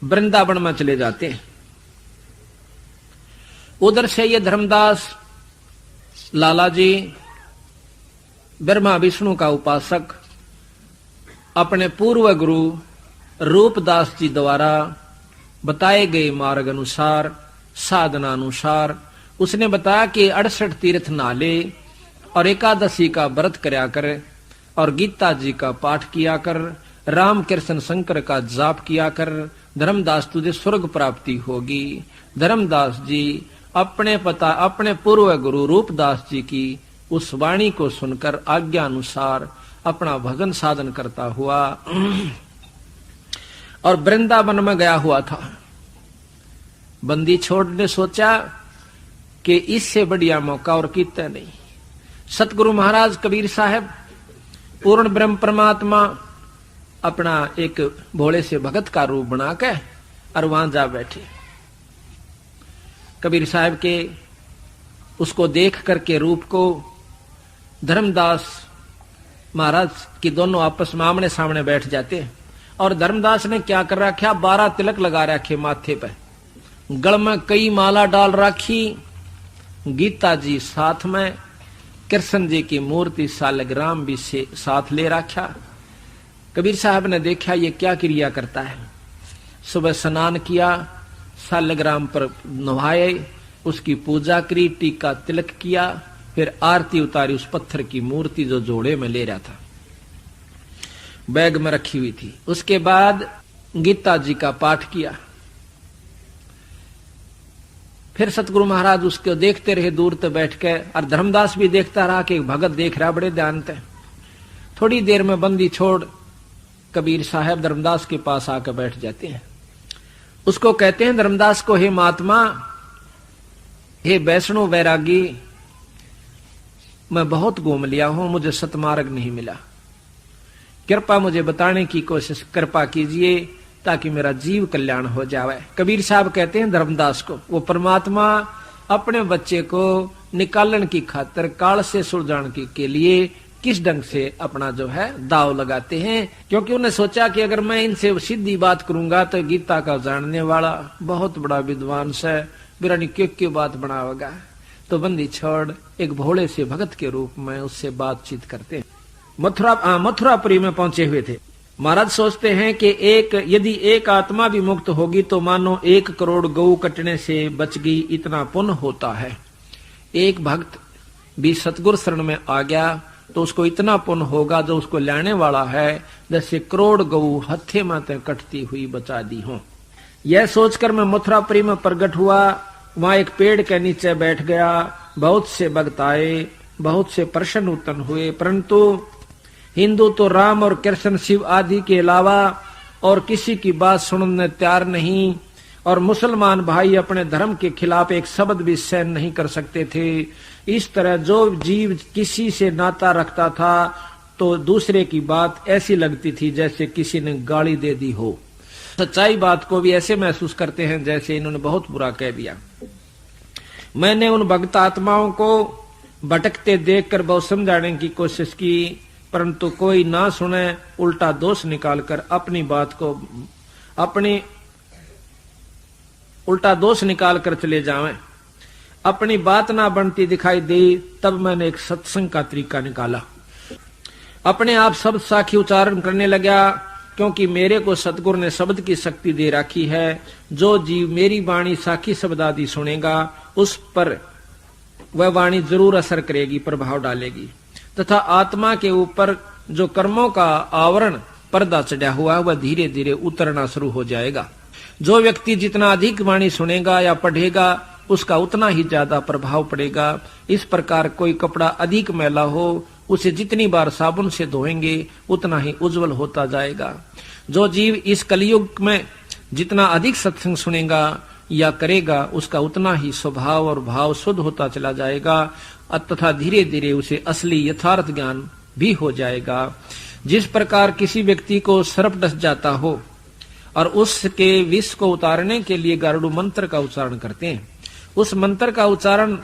वृंदावन में चले जाते हैं। उधर से ये धर्मदास लाला जी ब्रह्मा विष्णु का उपासक अपने पूर्व गुरु रूपदास जी द्वारा बताए गए मार्ग अनुसार, साधना अनुसार उसने बताया कि 68 तीर्थ नाले और एकादशी का व्रत करया कर, और गीता जी का पाठ किया कर, राम कृष्ण शंकर का जाप किया कर, धर्मदास तुझे स्वर्ग प्राप्ति होगी। धर्मदास जी अपने पूर्व गुरु रूपदास जी की उस वाणी को सुनकर आज्ञा अनुसार अपना भजन साधन करता हुआ और वृंदावन में गया हुआ था। बंदी छोड़ ने सोचा कि इससे बढ़िया मौका और कितना नहीं। सतगुरु महाराज कबीर साहब पूर्ण ब्रह्म परमात्मा अपना एक भोले से भगत का रूप बना के और वहां जा बैठे। कबीर साहब के उसको देख करके रूप को धर्मदास महाराज की दोनों आपस में आमने सामने बैठ जाते। और धर्मदास ने क्या कर रखा, 12 तिलक लगा रखे माथे पे, गल में कई माला डाल रखी, गीता जी साथ में, कृष्ण जी की मूर्ति सालग्राम भी से साथ ले रखा। कबीर साहब ने देखा ये क्या क्रिया करता है। सुबह स्नान किया, सालग्राम पर नहाए, उसकी पूजा करी, टीका तिलक किया, फिर आरती उतारी उस पत्थर की मूर्ति जो जोड़े में ले रहा था, बैग में रखी हुई थी। उसके बाद गीता जी का पाठ किया। फिर सतगुरु महाराज उसको देखते रहे दूर से बैठ के, और धर्मदास भी देखता रहा कि भगत देख रहा बड़े ध्यान से। थोड़ी देर में बंदी छोड़ कबीर साहब धर्मदास के पास आकर बैठ जाते हैं। उसको कहते हैं धर्मदास को, हे महात्मा, हे वैष्णव वैरागी, मैं बहुत घूम लिया हूं, मुझे सतमार्ग नहीं मिला, कृपा मुझे बताने की कोशिश कृपा कीजिए ताकि मेरा जीव कल्याण हो जाए। कबीर साहब कहते हैं धर्मदास को, वो परमात्मा अपने बच्चे को निकालने की खातिर काल से सुलझाने के लिए किस ढंग से अपना जो है दाव लगाते हैं। क्योंकि उन्हें सोचा कि अगर मैं इनसे सीधी बात करूंगा तो गीता का जानने वाला बहुत बड़ा विद्वान है, बिरानी क्यों बात बनावेगा। तो बंदी छोड़ एक भोले से भगत के रूप में उससे बातचीत करते हैं। मथुरापुरी में पहुंचे हुए थे। महाराज सोचते हैं कि यदि एक आत्मा भी मुक्त होगी तो मानो 1 करोड़ गऊ कटने से बच गई, इतना पुण्य होता है। एक भक्त भी सतगुरु शरण में आ गया तो उसको इतना पुण्य होगा जो उसको लाने वाला है जैसे करोड़ गऊ हथे माते कटती हुई बचा दी हो। यह सोचकर मैं मथुरापुरी में प्रकट हुआ। वहां एक पेड़ के नीचे बैठ गया। बहुत से भक्त आए, बहुत से प्रश्न उत्पन्न हुए, परंतु हिंदू तो राम और कृष्ण शिव आदि के अलावा और किसी की बात सुनने तैयार नहीं, और मुसलमान भाई अपने धर्म के खिलाफ एक शब्द भी सहन नहीं कर सकते थे। इस तरह जो जीव किसी से नाता रखता था तो दूसरे की बात ऐसी लगती थी जैसे किसी ने गाली दे दी हो। सच्चाई बात को भी ऐसे महसूस करते हैं जैसे इन्होंने बहुत बुरा कह दिया। मैंने उन भक्त आत्माओं को भटकते देखकर बहुत समझाने की कोशिश की, परंतु कोई ना सुने, उल्टा दोष निकालकर अपनी बात को उल्टा दोष निकालकर चले जावें। अपनी बात ना बनती दिखाई दी। तब मैंने एक सत्संग का तरीका निकाला। अपने आप शब्द साखी उच्चारण करने लगा, क्योंकि मेरे को सतगुरु ने शब्द की शक्ति दे रखी है। जो जीव मेरी वाणी साखी शब्द आदि सुनेगा उस पर वह वाणी जरूर असर करेगी, प्रभाव डालेगी, तथा आत्मा के ऊपर जो कर्मों का आवरण पर्दा चढ़ा हुआ वह धीरे धीरे उतरना शुरू हो जाएगा। जो व्यक्ति जितना अधिक वाणी सुनेगा या पढ़ेगा उसका उतना ही ज्यादा प्रभाव पड़ेगा। इस प्रकार कोई कपड़ा अधिक मैला हो उसे जितनी बार साबुन से धोएंगे उतना ही उज्जवल होता जाएगा। जो जीव इस कलयुग में जितना अधिक सत्संग सुनेगा या करेगा उसका उतना ही स्वभाव और भाव शुद्ध होता चला जाएगा, तथा धीरे धीरे उसे असली यथार्थ ज्ञान भी हो जाएगा। जिस प्रकार किसी व्यक्ति को सर्प डस जाता हो और उसके विष को उतारने के लिए गारुड़ मंत्र का उच्चारण करते हैं, उस मंत्र का उच्चारण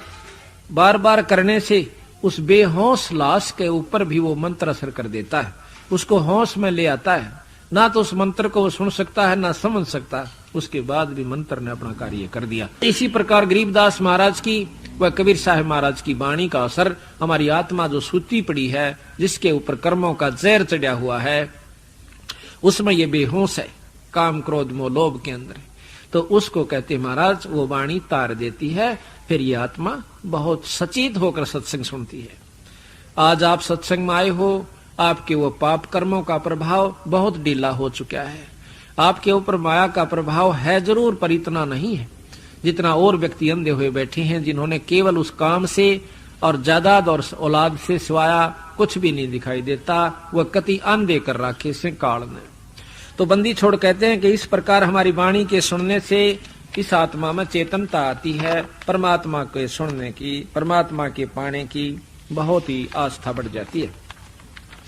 बार बार करने से उस बेहोश लाश के ऊपर भी वो मंत्र असर कर देता है, उसको होश में ले आता है। ना तो उस मंत्र को वो सुन सकता है ना समझ सकता, उसके बाद भी मंत्र ने अपना कार्य कर दिया। इसी प्रकार गरीबदास महाराज की व कबीर साहब महाराज की वाणी का असर हमारी आत्मा जो सूती पड़ी है, जिसके ऊपर कर्मों का जहर चढ़ा हुआ है, उसमें ये बेहोश है, काम क्रोध मोह लोभ के अंदर, तो उसको कहते महाराज वो वाणी तार देती है। फिर ये आत्मा बहुत सचेत होकर सत्संग सुनती है। आज आप सत्संग में आए हो, आपके वो पाप कर्मों का प्रभाव बहुत ढीला हो चुका है। आपके ऊपर माया का प्रभाव है जरूर, पर इतना नहीं है जितना और व्यक्ति अंधे हुए बैठे हैं, जिन्होंने केवल उस काम से और जायदाद और औलाद से सिवाया कुछ भी नहीं दिखाई देता, वह कति अंधे कर रखे से काल ने। तो बंदी छोड़ कहते हैं कि इस प्रकार हमारी वाणी के सुनने से इस आत्मा में चेतनता आती है, परमात्मा के सुनने की, परमात्मा के पाने की बहुत ही आस्था बढ़ जाती है।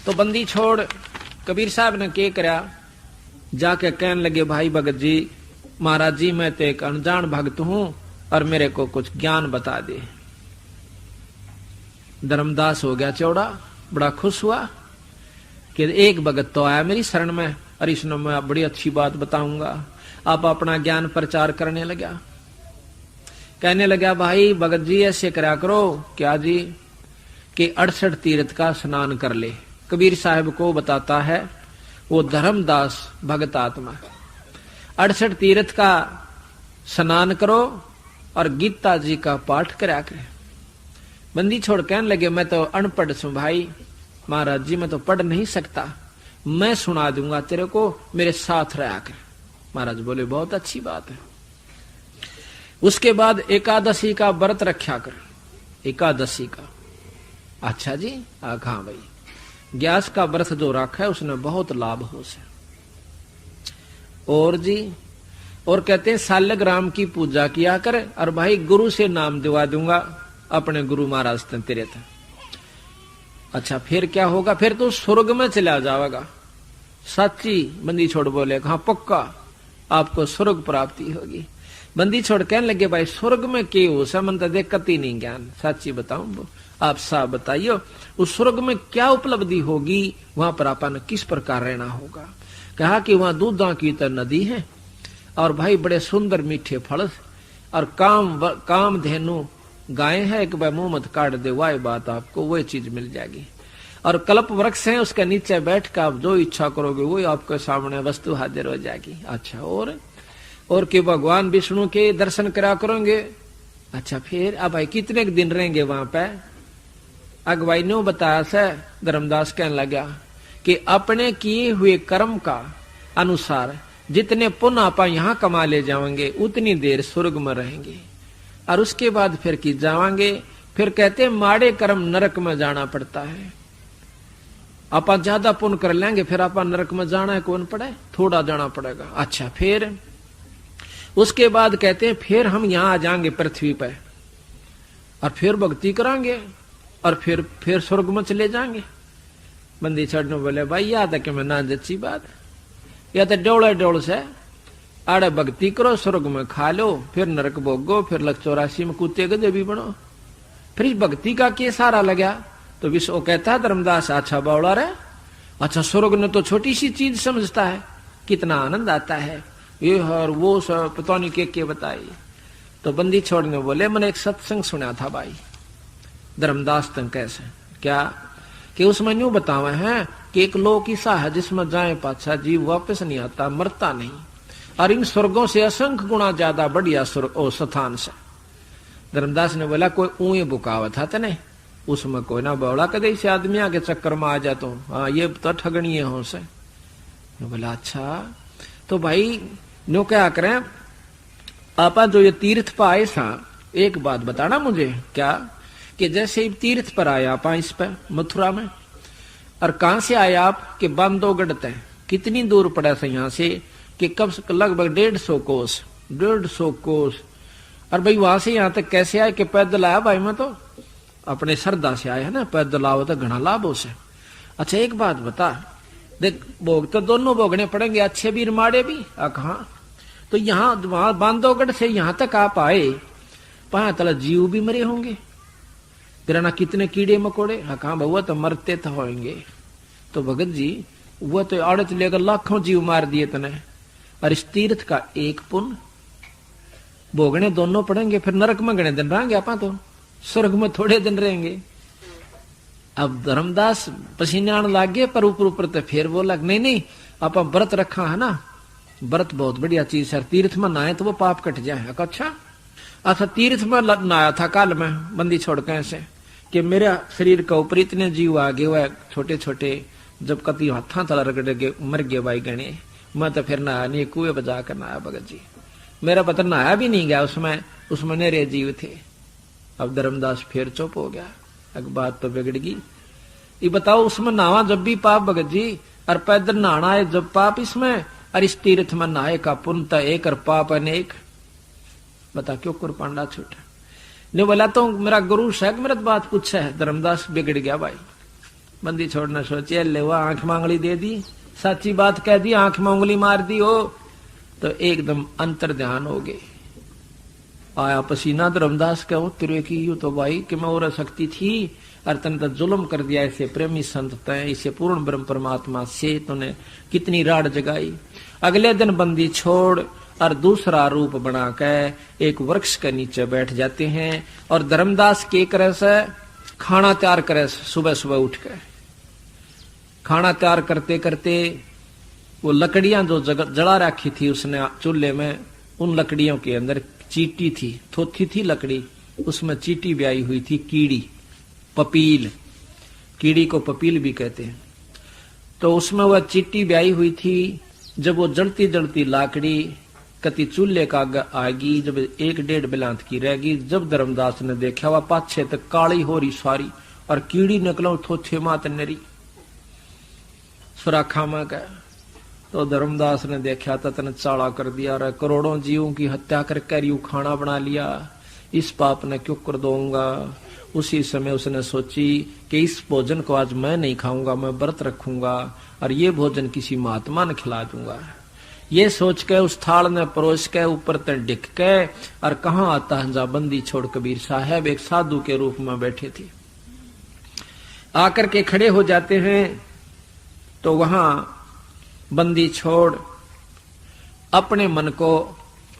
तो बंदी छोड़ कबीर साहब ने क्या करा, जाके कहने लगे भाई भगत जी, महाराज जी मैं तो एक अनजान भक्त हूं और मेरे को कुछ ज्ञान बता दे। धर्मदास हो गया चौड़ा, बड़ा खुश हुआ कि एक भगत तो आया मेरी शरण में और इसने मैं बड़ी अच्छी बात बताऊंगा। आप अपना ज्ञान प्रचार करने लगा, कहने लगा भाई भगत जी ऐसे करा करो क्या जी कि 68 तीर्थ का स्नान कर ले। कबीर साहब को बताता है वो धर्मदास भगत आत्मा, 68 तीर्थ का स्नान करो और गीता जी का पाठ करा करे। बंदी छोड़ कहने लगे मैं तो अनपढ़ हूं भाई, महाराज जी मैं तो पढ़ नहीं सकता, मैं सुना दूंगा तेरे को, मेरे साथ रहा कर। महाराज बोले बहुत अच्छी बात है। उसके बाद एकादशी का व्रत रखा कर। एकादशी का, अच्छा जी हाँ भाई, ग्यास का व्रत जो रखा है उसने बहुत लाभ हो से। और जी और कहते हैं सालग्राम की पूजा किया कर, और भाई गुरु से नाम दिवा दूंगा अपने गुरु महाराज तेरे थे। अच्छा फिर क्या होगा, फिर तो स्वर्ग में चला जाएगा। सच्ची बंदी छोड़ बोले हाँ पक्का आपको स्वर्ग प्राप्ति होगी। बंदी छोड़ कहने लगे भाई स्वर्ग में क्या हो सा, मन तो देखती नहीं ज्ञान, सच्ची बताऊं आप साहब बताइए उस स्वर्ग में क्या उपलब्धि होगी, वहां पर अपन किस प्रकार रहना होगा। कहा कि वहां दूधा की तो नदी है और भाई बड़े सुंदर मीठे फल और काम धेनु गाय है, एक बार मुंह मत काट दे वही बात आपको वही चीज मिल जाएगी। और कल्प वृक्ष है उसके नीचे बैठ कर आप जो इच्छा करोगे वही आपके सामने वस्तु हाजिर हो जाएगी। अच्छा और कि भगवान विष्णु के दर्शन करा करोगे। अच्छा फिर अब भाई कितने दिन रहेंगे वहां पे। अगवाई ने बताया से धर्मदास कहने लगा कि अपने किए हुए कर्म का अनुसार जितने पुण्य आप यहाँ कमा ले जाएंगे उतनी देर स्वर्ग में रहेंगे, और उसके बाद फिर की जाएंगे। फिर कहते माड़े कर्म नरक में जाना पड़ता है। आप ज्यादा पुण्य कर लेंगे फिर आप नरक में जाना है, कौन पड़े, थोड़ा जाना पड़ेगा। अच्छा, फिर उसके बाद कहते हैं फिर हम यहाँ आ जाएंगे पृथ्वी पर, और फिर भक्ति करांगे, और फिर स्वर्ग में चले जाएंगे। बंदी चढ़ने बोले भाई याद है कि मैं ना जच्ची बात, या तो डोले डोल से आड़े भक्ति करो, स्वर्ग में खा लो, फिर नरक भोगो, फिर 84 में कुत्ते गधे भी बनो। फिर भक्ति का के सारा लगा तो विश्व कहता है धर्मदास अच्छा बावड़ा रे, अच्छा स्वर्ग ने तो छोटी सी चीज समझता है, कितना आनंद आता है, ये और वो सब पता नहीं के बताई। तो बंदी छोड़ने बोले मैंने एक सत्संग सुना था भाई धर्मदास तंग कैसे क्या कि उसमें यूं बतावे हैं कि एक लोक ऐसा है जिसमें जाए पाछा जीव वापस नहीं आता, मरता नहीं, और इन स्वर्गों से असंख्य गुना ज्यादा बढ़िया स्वर्ग स्थान से। धर्मदास ने बोला कोई ऊए बुकावा था तने, उसमें कोई ना बौला कदे से आदमी आके चक्कर में आ जाता हूँ, हाँ ये तो ठगनी है हो से। बोला अच्छा तो भाई नो क्या करें आपा जो ये तीर्थ पर आए सा, एक बात बताना मुझे क्या कि जैसे तीर्थ पर आए आप इस पर मथुरा में, और कहां से आए आप कि बांधवगढ़ तय, कितनी दूर पड़ा था यहाँ से कि कब लगभग 150 कोस, और भाई वहां से यहाँ तक कैसे आए कि पैदल आया भाई, मैं तो अपने श्रद्धा से आए है ना, पैदल आओ तो घना लाभ हो से। अच्छा एक बात बता देख, भोग तो दोनों भोगने पड़ेंगे, अच्छे भी माड़े भी, कहा तो यहाँ वहां बांधवगढ़ से यहाँ तक आप आए, पहा तला जीव भी मरे होंगे, तेरा ना कितने कीड़े मकोड़े, हाँ कहा बहुआ तो मरते तो होंगे। तो भगत जी वो तो औरत लेकर लाखों जीव मार दिए तने, और इस तीर्थ का एक पुण्य भोगने दोनों पड़ेंगे, फिर नरक में गणे दिन रहेंगे आपा, तो स्वर्ग में थोड़े दिन रहेंगे। अब धर्मदास पसीने आने लग गए, पर ऊपर तो फिर वो लग नहीं आप व्रत रखा है ना, व्रत बहुत बढ़िया चीज है, तीर्थ में नहाए तो वो पाप कट जाए। अच्छा तीर्थ में नहाया था कल में बंदी छोड़ के ऐसे कि मेरे शरीर के ऊपर इतने जीव आ गए हुए छोटे छोटे, जब कति हाथा तला रगड़ के मर गए भाई गणे, मैं तो फिर नहाया नहीं, कुएं बजा कर नहाया भगत जी, मेरा पता नहाया भी नहीं गया, उसमें नेरे जीव थे। अब धर्मदास फिर चुप हो गया, एक बात तो बिगड़ गई, ये बताओ उसमें नहावा जब भी पाप भगत जी, और पैदल नहाना है जब पाप इसमें, और इस तीर्थ में नहाए का पुण्य एक और पाप अनेक, बता क्यों कुरपांडा छूटा। ने बोला तो मेरा गुरु शायद मेरा बात पूछा है, धर्मदास बिगड़ गया भाई। बंदी छोड़ना सोचे ले वो आंख मांगली दे दी, सच्ची बात कह दी, आंख में उंगली मार दी हो, तो एकदम अंतर ध्यान हो गए, आया पसीना धर्मदास का तेरे की यू तो भाई कि मैं और शक्ति थी, और तन तो जुल्म कर दिया ऐसे प्रेमी संत तय, इसे पूर्ण ब्रह्म परमात्मा से तूने कितनी राड जगाई। अगले दिन बंदी छोड़ और दूसरा रूप बना के एक वृक्ष के नीचे बैठ जाते हैं, और धर्मदास के करे से खाना तैयार करे, सुबह सुबह उठ के खाना तैयार करते करते वो लकड़ियां जो जला रखी थी उसने चूल्हे में, उन लकड़ियों के अंदर चीटी थी, थोथी थी लकड़ी, उसमें चीटी ब्याई हुई थी, कीड़ी पपील, कीड़ी को पपील भी कहते हैं। तो उसमें वह चीटी ब्याई हुई थी। जब वो जलती जलती लाकड़ी कति चूल्हे का आएगी, जब 1-1.5 बिलांत की रहेगी, जब धर्मदास ने देखा वह पाछे तक काली हो रही सारी, और कीड़ी निकलो थोथे मात नरी सुराखा में गया। तो धर्मदास ने देखा तो तने चाड़ा कर दिया, रे करोड़ों जीवों की हत्या करके यूं खाना बना लिया, इस पाप ने क्यों कर दूंगा। उसी समय उसने सोची कि इस भोजन को आज मैं नहीं खाऊंगा, मैं व्रत रखूंगा और ये भोजन किसी महात्मा ने खिला दूंगा। ये सोच के उस थाल ने परोस के ऊपर तक डिक के, और कहाँ आता हंजा बंदी छोड़ कबीर साहब एक साधु के रूप में बैठे थे, आकर के खड़े हो जाते हैं। तो वहां बंदी छोड़ अपने मन को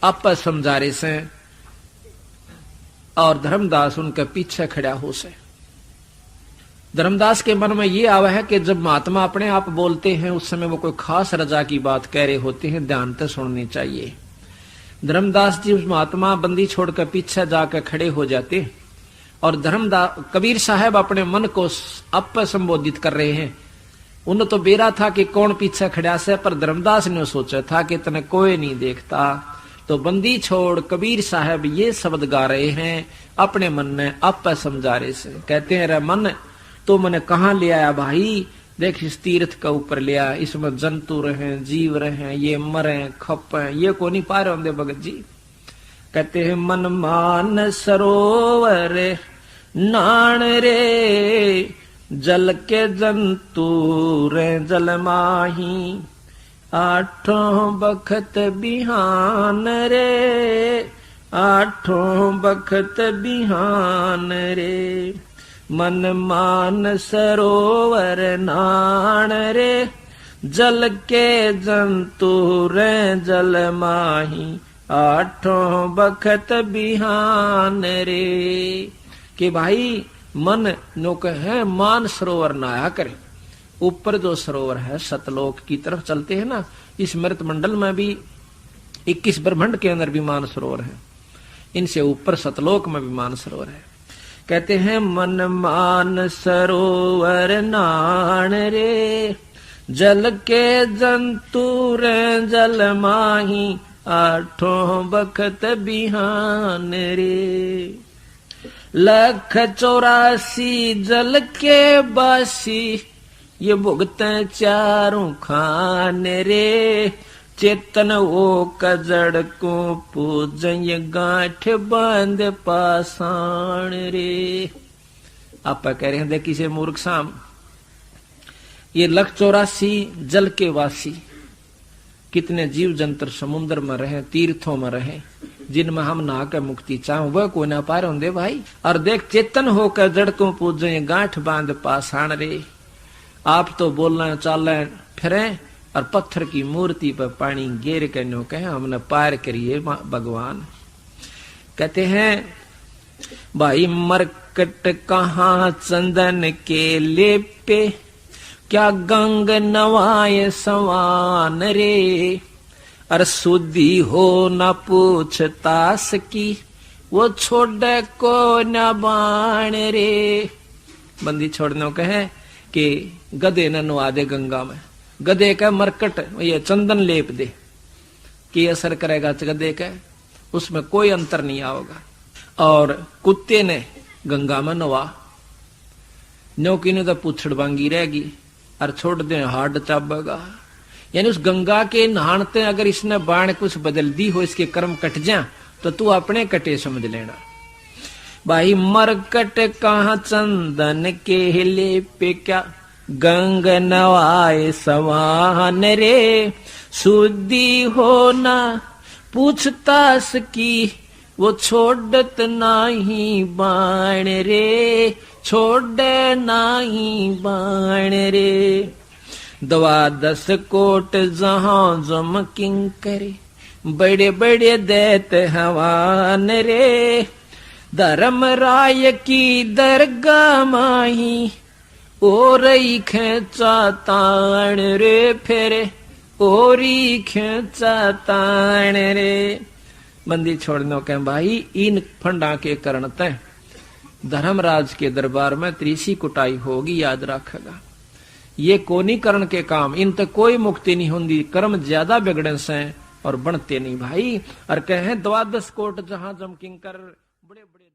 आपस समझा रहे से, और धर्मदास उनके पीछे खड़ा हो से। धर्मदास के मन में ये आवा है कि जब महात्मा अपने आप बोलते हैं उस समय वो कोई खास रजा की बात कह रहे होते हैं, ध्यान से सुननी चाहिए। धर्मदास जी उस महात्मा बंदी छोड़कर पीछे जाकर खड़े हो जाते, और कबीर साहब अपने मन को आप संबोधित कर रहे हैं उन्हें तो बेरा था कि कौन पीछे खड़ा से, पर धर्मदास ने सोचा था कि तने कोई नहीं देखता। तो बंदी छोड़ कबीर साहब ये शब्द गा रहे हैं, अपने मन ने आप समझा रहे से। कहते हैं रे मन, तो मैंने कहाँ ले आया भाई, देख इस तीर्थ का ऊपर ले आया, इसमें जंतु रहे, जीव रहे, ये मरे खपे, ये को नहीं पा रहे होंगे भगत जी। कहते हैं मन मान सरोवर नान रे, जल के जंतु रे जल माही, आठों बखत बिहान रे, आठों बखत बिहान रे। मन मान सरोवर नान रे, जल के जंतु रे जल माही, आठों बखत बिहान रे। कि भाई मन नो कहे मान सरोवर नहाया करे। ऊपर जो सरोवर है सतलोक की तरफ चलते हैं ना, इस मृत मंडल में भी 21 ब्रह्मांड के अंदर भी मान सरोवर है, इनसे ऊपर सतलोक में भी मान सरोवर है। कहते हैं मन मान सरोवर नान रे, जल के जंतु रे जल माही, आठों बखत बिहान रे। 184 जल के बासी, ये भुगत चारों खान रे। चेतन वो कजड़ को पूजय, गांठ बांध पाषाण रे। आप कह रहे हैं देखिए से मूर्ख साम, ये 184 जल के वासी, कितने जीव जंत्र समुद्र में रहे, तीर्थों में रहे, जिनमें हम नहा के मुक्ति चाहो, वह कोई ना पार होंगे भाई। और देख चेतन होकर जड़ को पूजे, गांठ बांध पाषाण रे। आप तो बोलना चाले फिरे और पत्थर की मूर्ति पर पानी गेर के नो कहे हमने पार करिए भगवान। कहते हैं भाई मरकट कहाँ चंदन के लेपे, क्या गंग नवाए सवान रे। और शुद्धि हो न पूछतास की, वो छोड़ को न बाण रे। बंदी छोड़ने को कहे कि गधे न नवा दे गंगा में, गधे का मरकट ये चंदन लेप दे कि असर करेगा गधे का, उसमें कोई अंतर नहीं आओगा। और कुत्ते ने गंगा में नवा, न्योकी ने तो पूछड़ बांगी रहेगी और छोड़ दे हार्ड चाबेगा। यानी उस गंगा के नहानते अगर इसने बाण कुछ बदल दी हो, इसके कर्म कट जा, तो तू अपने कटे समझ लेना। भाई मरकट कहाँ चंदन के लेपे, क्या गंग नवाए सवान रे। शुद्धि हो ना पूछतास की, वो छोड़त नाही बाण रे, छोड़ नाही बाण रे। 12 कोट जहां जम किंकरे, बड़े बड़े दैत हवान रे। धर्म राय की दरगाह माही, ओरई खेचा ताण रे फेरे, ओरी खेचा ताण रे। बंदी छोड़ने के भाई इन फंडा के कारण तय धर्मराज के दरबार में त्रिसी कुटाई होगी, याद रखेगा। ये कोनी करण के काम, इन तक कोई मुक्ति नहीं होती, कर्म ज्यादा बिगड़े से और बनते नहीं भाई। और कहे 12 कोट जहां जम किंकर, बड़े बड़े